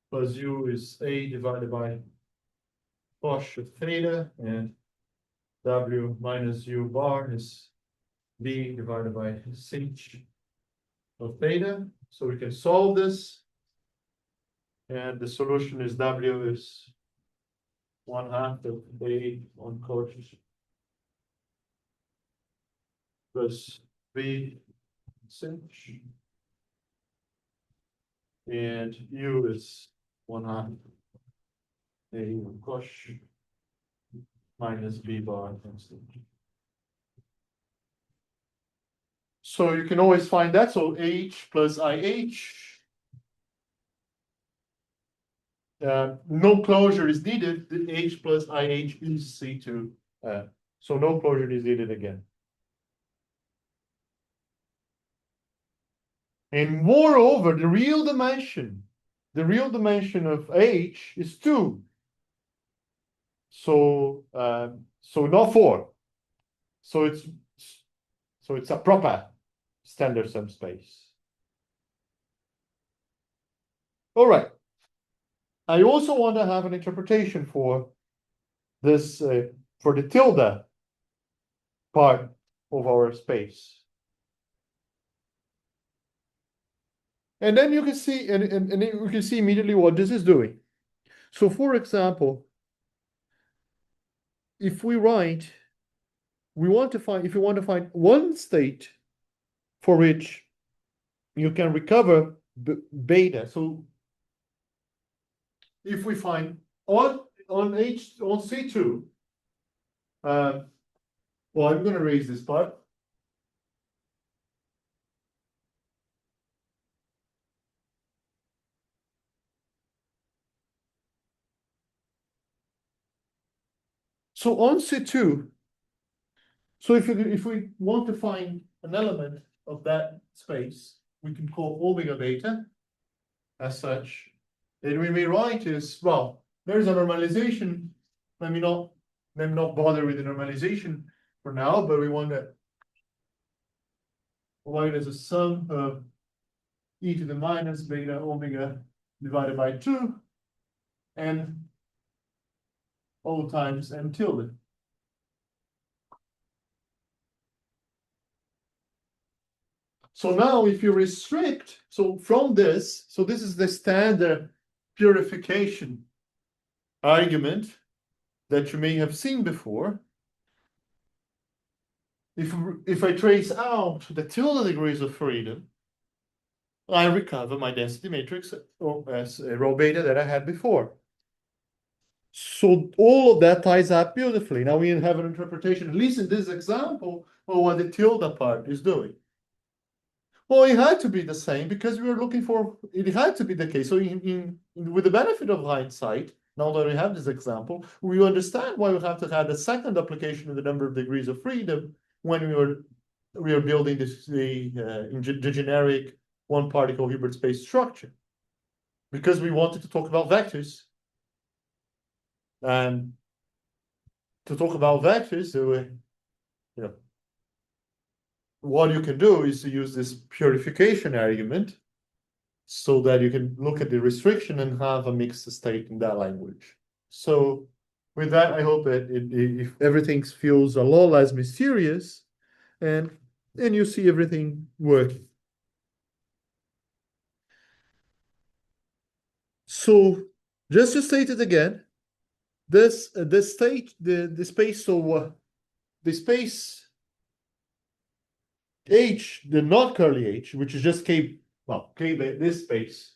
[SPEAKER 1] plus U is A divided by cos of theta, and W minus U bar is B divided by sinh of theta. So we can solve this, and the solution is W is 1/2 of A on cos plus B sinh, and U is 1/2 A on cos minus B bar constant. So you can always find that. So H plus IH, no closure is needed. The H plus IH is C2. So no closure is needed again. And moreover, the real dimension of H is 2. So not 4. So it's a proper standard subspace. All right. I also want to have an interpretation for this for the tilde part of our space. And then you can see, and you can see immediately what this is doing. So for example, if we write, if you want to find one state for which you can recover beta. So if we find on C2, well, I'm going to erase this part. So on C2, so if we want to find an element of that space, we can call omega beta as such. And we may write is, well, there's a normalization. Let me not bother with the normalization for now, but we want to write as a sum of e to the minus beta omega divided by 2 and O times m tilde. So now if you restrict, so from this, so this is the standard purification argument that you may have seen before. If I trace out the tilde degrees of freedom, I recover my density matrix as a rho beta that I had before. So all of that ties up beautifully. Now we have an interpretation, at least in this example, of what the tilde part is doing. Well, it had to be the same because we were looking for, it had to be the case. So with the benefit of hindsight, now that we have this example, we understand why we have to have the second application of the number of degrees of freedom when we are building the generic one particle Hilbert space structure. Because we wanted to talk about vectors. And to talk about vectors, what you can do is to use this purification argument so that you can look at the restriction and have a mixed state in that language. So with that, I hope that if everything feels a lot less mysterious and you see everything working. So just to state it again, the space H, the not curly H, which is just K, well, K, this space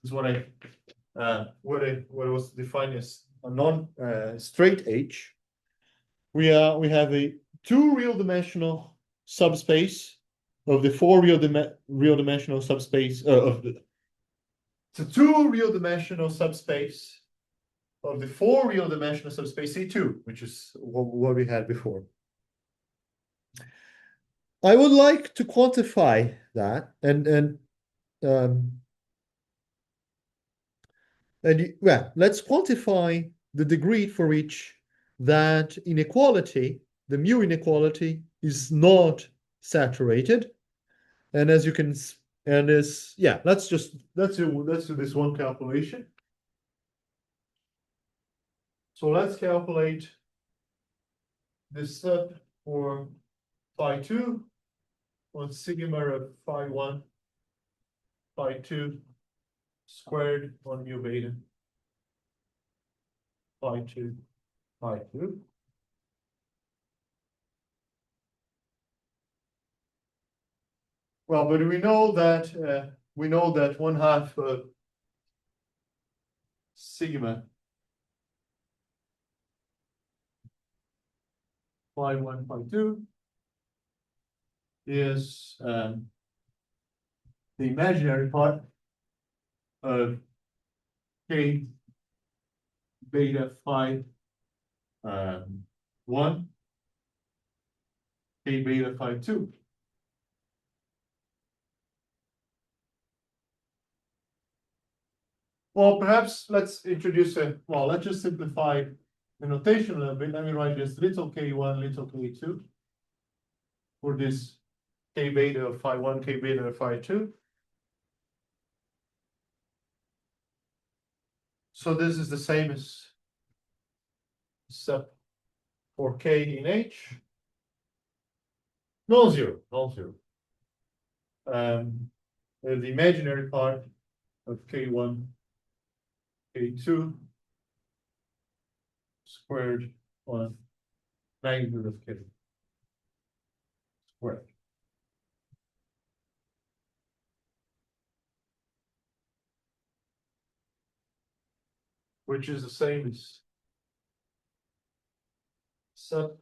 [SPEAKER 1] is what was defined as a non-straight H. We have a 2 real dimensional subspace of the 4 real dimensional subspace it's a 2 real dimensional subspace of the 4 real dimensional subspace C2, which is what we had before. I would like to quantify that well, let's quantify the degree for which that inequality, the mu inequality, is not saturated. And as you can, let's do this one calculation. So let's calculate this sub for phi 2 on sigma of phi 1, phi 2 squared on mu beta, phi 2, phi 2. Well, but we know that 1/2 of sigma phi 1, phi 2 is the imaginary part of K beta phi 1, K beta phi 2. Well, perhaps let's introduce let's just simplify the notation a little bit. Let me write this little k1, little k2 for this k beta of phi 1, k beta of phi 2. So this is the same as except for k in H. Non-zero. The imaginary part of k1, k2 squared on magnitude of k squared. Which is the same as sub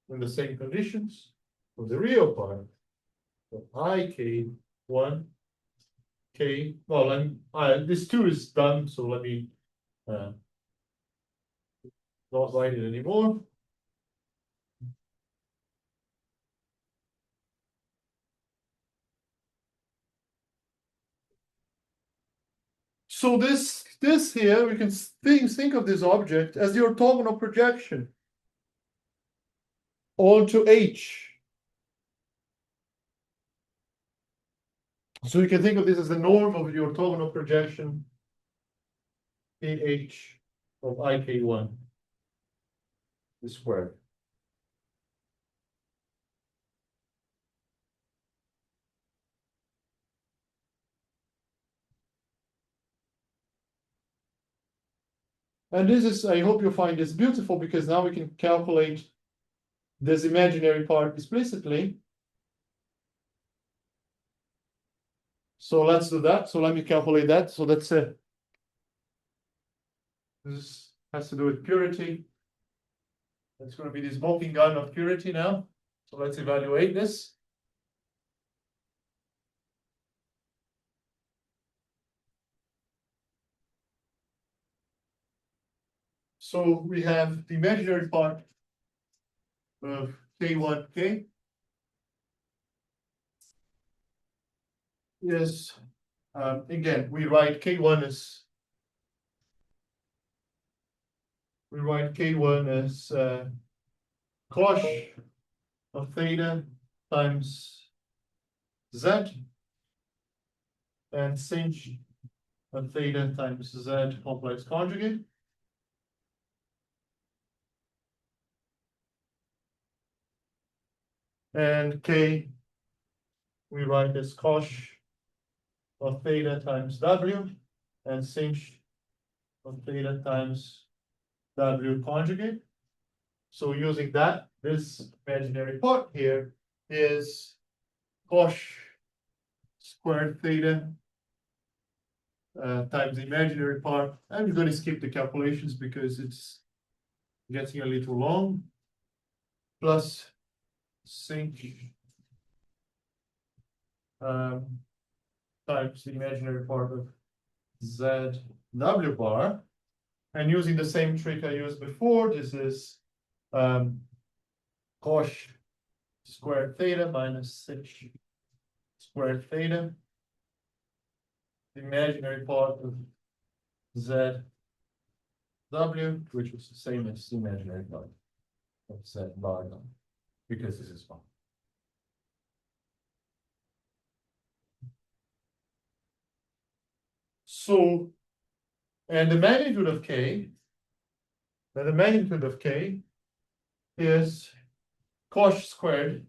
[SPEAKER 1] in the same conditions of the real part of ik1 k. Well, this 2 is done, so let me not write it anymore. So this here, we can think of this object as the orthogonal projection onto H. So you can think of this as the norm of the orthogonal projection in H of ik1 squared. And this is, I hope you find this beautiful, because now we can calculate this imaginary part explicitly. So let's do that. So let me calculate that. So that's this has to do with purity. That's going to be the smoking gun of purity now. So let's evaluate this. So we have the imaginary part of k1k is, again, we write k1 as cosh of theta times z, and sinh of theta times z complex conjugate. And k we write as cosh of theta times w, and sinh of theta times w conjugate. So using that, this imaginary part here is cosh squared theta times the imaginary part. I'm going to skip the calculations because it's getting a little long, plus sinh times the imaginary part of zw bar. And using the same trick I used before, this is cosh squared theta minus sinh squared theta. The imaginary part of zw, which is the same as the imaginary part of z bar, because this is 1. So, and the magnitude of k, is cosh squared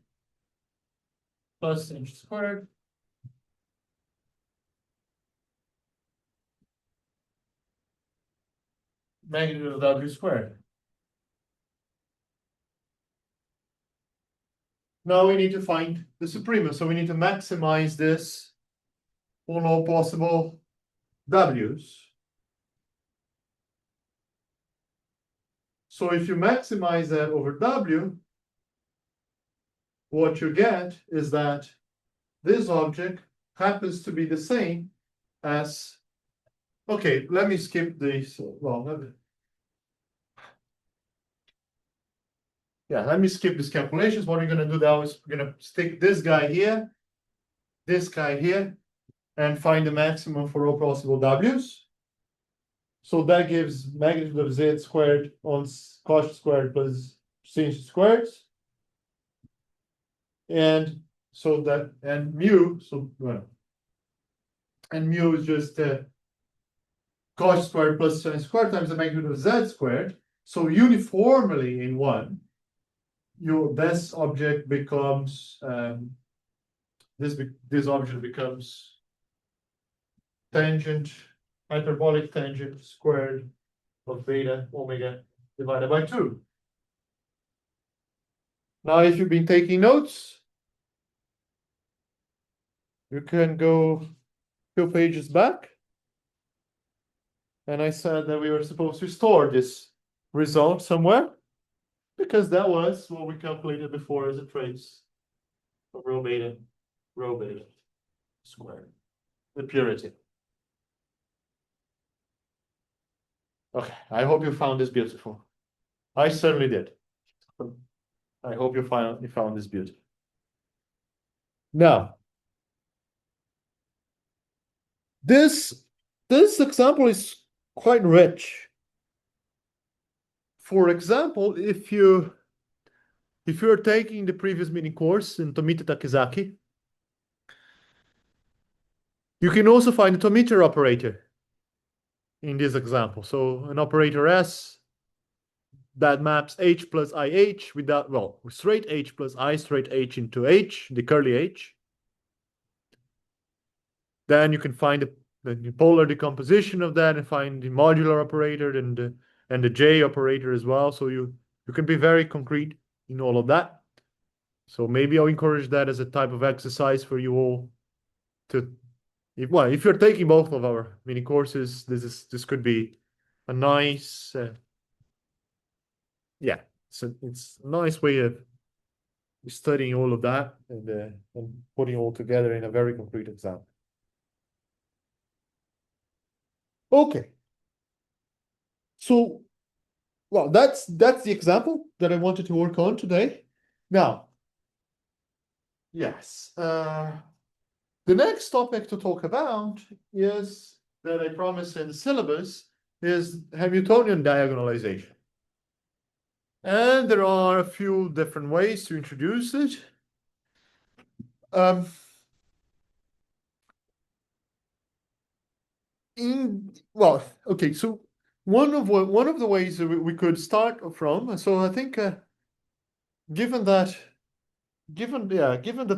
[SPEAKER 1] plus sinh squared magnitude of w squared. Now we need to find the suprema, so we need to maximize this for all possible w's. So if you maximize that over w, what you get is that this object happens to be the same as, okay, let me skip this. Well, let me skip these calculations. What we're going to do now is we're going to stick this guy here, and find the maximum for all possible w's. So that gives magnitude of z squared on cos squared plus sin squared. And so that, and mu, so, well, and mu is just cos squared plus sin squared times the magnitude of z squared. So uniformly in one, this object becomes, this object becomes tangent, hyperbolic tangent squared of beta omega divided by 2. Now, if you've been taking notes, you can go 2 pages back. And I said that we were supposed to store this result somewhere, because that was what we calculated before as a trace of rho beta squared, the purity. Okay, I hope you found this beautiful. I certainly did. I hope you found this beautiful. Now, this example is quite rich. For example, if you're taking the previous mini course in Tomita Takizaki, you can also find a Tomitter operator in this example. So an operator S that maps H plus IH without, well, straight H plus I straight H into H, the curly H. Then you can find the polar decomposition of that and find the modular operator and the J operator as well. So you can be very concrete in all of that. So maybe I'll encourage that as a type of exercise for you all to, if you're taking both of our mini courses, this could be a nice, yeah, it's a nice way of studying all of that and putting all together in a very concrete example. Okay. So, well, that's the example that I wanted to work on today. Now, yes, the next topic to talk about is, that I promised in the syllabus, is Hamiltonian diagonalization. And there are a few different ways to introduce it. Okay, so one of the ways that we could start from, so I think given the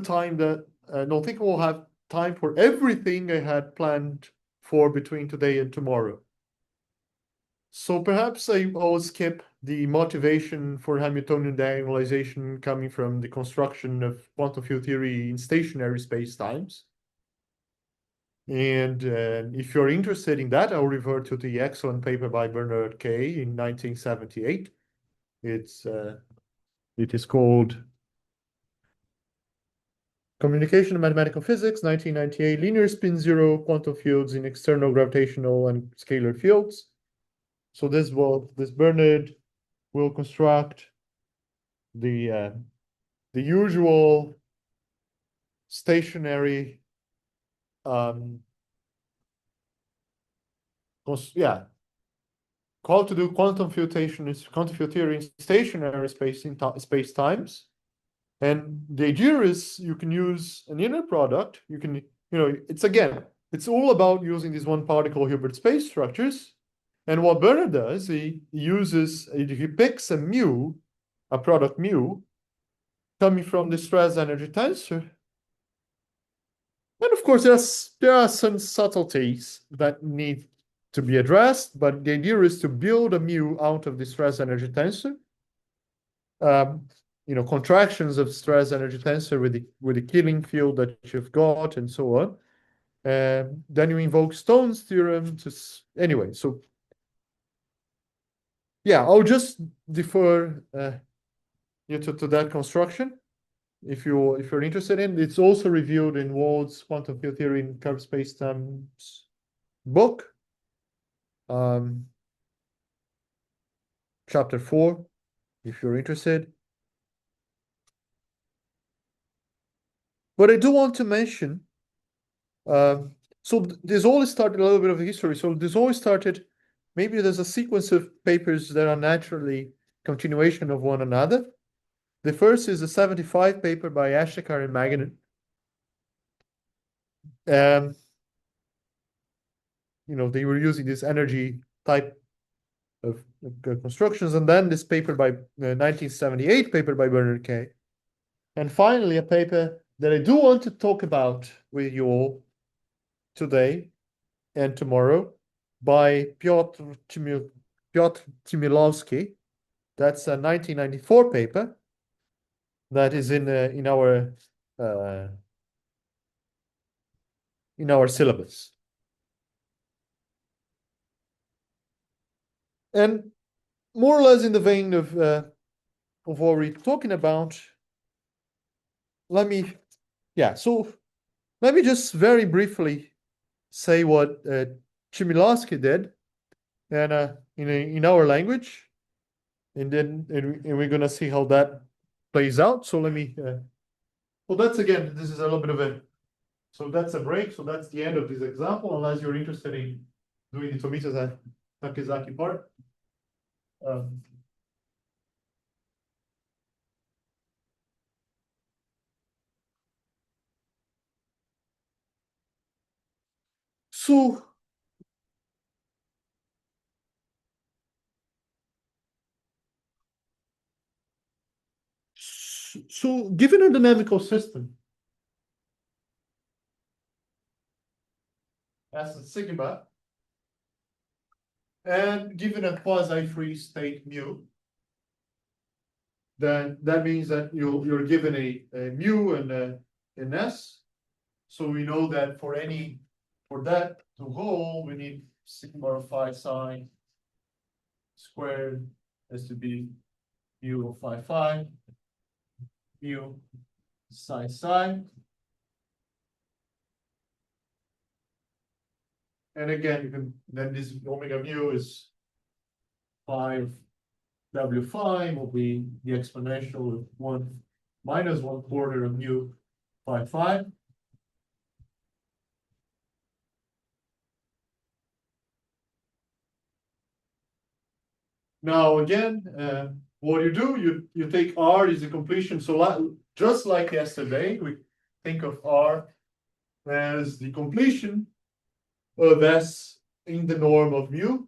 [SPEAKER 1] time that I don't think we'll have time for everything I had planned for between today and tomorrow. So perhaps I'll skip the motivation for Hamiltonian diagonalization coming from the construction of quantum field theory in stationary spacetimes. And if you're interested in that, I'll revert to the excellent paper by Bernard Kay in 1978. It is called Communication of Mathematical Physics, 1998, Linear Spin Zero Quantum Fields in External Gravitational and Scalar Fields. So this Bernard will construct the usual stationary call to do quantum field theory in stationary space times. And the idea is you can use an inner product. You can, it's all about using these one particle Hilbert space structures. And what Bernard does, he picks a product mu, coming from the stress energy tensor. And of course, there are some subtleties that need to be addressed, but the idea is to build a mu out of the stress energy tensor. Contractions of stress energy tensor with the killing field that you've got and so on. Then you invoke Stone's theorem anyway. So yeah, I'll just defer you to that construction if you're interested in. It's also reviewed in Wald's Quantum Field Theory in Curved Spacetimes book, chapter 4, if you're interested. But I do want to mention, so this all started a little bit of history. So this all started maybe there's a sequence of papers that are naturally continuation of one another. The first is a 75 paper by Ashtekar and Maganin. They were using this energy type of constructions, and then this paper by 1978 paper by Bernard Kay. And finally, a paper that I do want to talk about with you all today and tomorrow by Piotr Chmielowski. That's a 1994 paper that is in our syllabus. And more or less in the vein of what we're talking about, let me just very briefly say what Chmielowski did, and in our language, and we're gonna see how that plays out. So let me. Well, this is a little bit of a. So that's a break. So that's the end of this example. Unless you're interested in doing the Tomita Takizaki part. So given a dynamical system as a sigma, and given a quasi-free state mu, then that means that you're given a mu and an S. So we know that for that to hold, we need sigma of phi psi squared has to be mu of phi phi, mu psi psi. And again, then this omega mu is 5 W phi will be the exponential of 1 minus 1/4 of mu phi phi. Now again, what you do, you take R is the completion. So just like yesterday, we think of R as the completion of S in the norm of mu.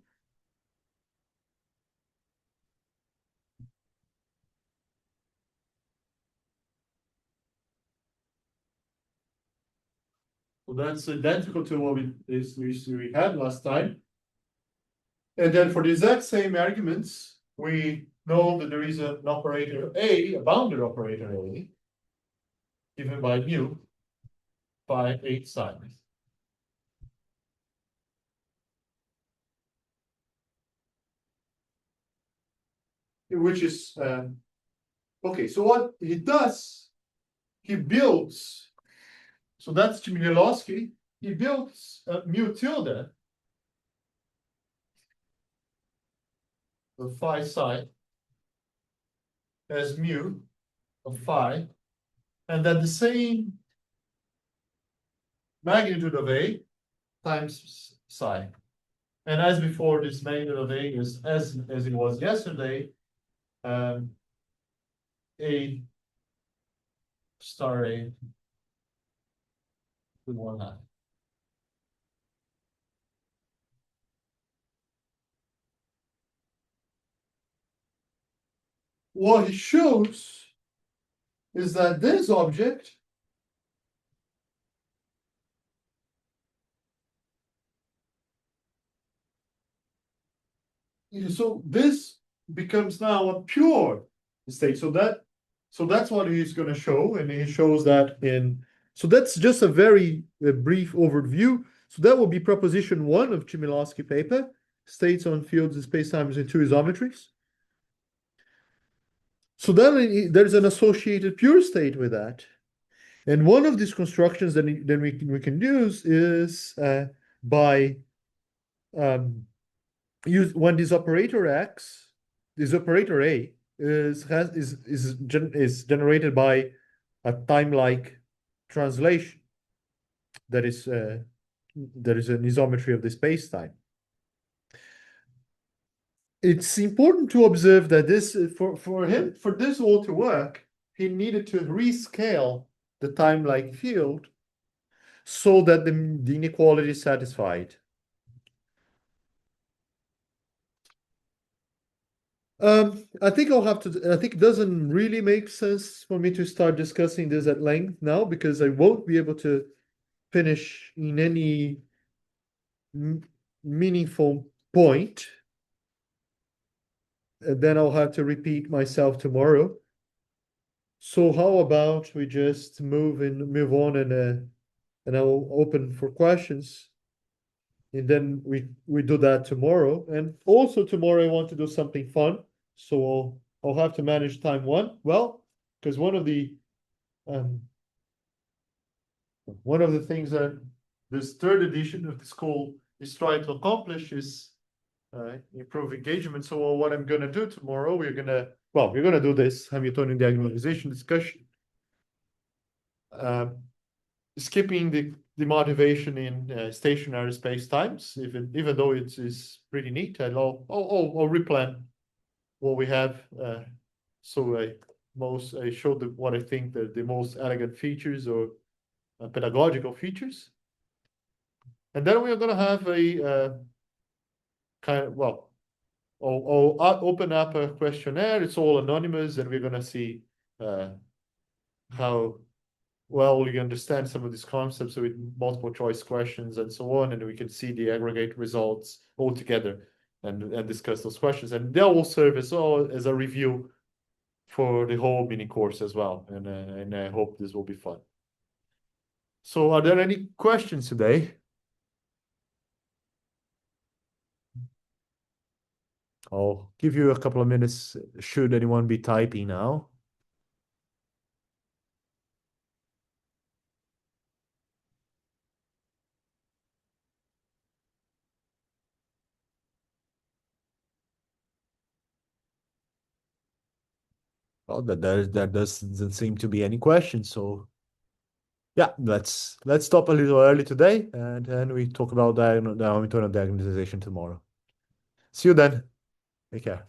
[SPEAKER 1] So that's identical to what we had last time. And then for the exact same arguments, we know that there is an operator A, a bounded operator A, given by mu by 8 psi. Which is, okay, so what he does, he builds, so that's Chmielowski, he builds mu tilde of phi psi as mu of phi, and then the same magnitude of A times psi. And as before, this magnitude of A is as it was yesterday, A star A with 1/2. What he shows is that this object so this becomes now a pure state. So that's what he's going to show, and he shows that so that's just a very brief overview. So that will be proposition 1 of Chmielowski paper, states on fields and spacetimes in 2 isometries. So then there's an associated pure state with that. And one of these constructions that we can use is by use when this operator X, this operator A is generated by a time-like translation that is an isometry of the space-time. it's important to observe that this for him for this all to work, he needed to rescale the time-like field so that the inequality is satisfied. I think I'll have to. I think it doesn't really make sense for me to start discussing this at length now because I won't be able to finish in any meaningful point. And then I'll have to repeat myself tomorrow. So how about we just move on and I'll open for questions. And then we do that tomorrow. And also tomorrow I want to do something fun. So I'll have to manage time one. Well, because um one of the things that this third edition of the school is trying to accomplish is improve engagement. So what I'm gonna do tomorrow, we're gonna do this Hamiltonian diagonalization discussion. Skipping the motivation in stationary space-times, even though it is pretty neat, and I'll replan what we have. So I showed what I think the most elegant features or pedagogical features, and then we are going to have a kind of I'll open up a questionnaire. It's all anonymous, and we're going to see how well you understand some of these concepts with multiple choice questions and so on, and we can see the aggregate results all together and discuss those questions. And they will serve as a review for the whole mini course as well. And I hope this will be fun. So are there any questions today? I'll give you a couple of minutes should anyone be typing now. Well, there doesn't seem to be any questions. So yeah, let's stop a little early today, and then we talk about the Hamiltonian diagonalization tomorrow. See you then. Take care.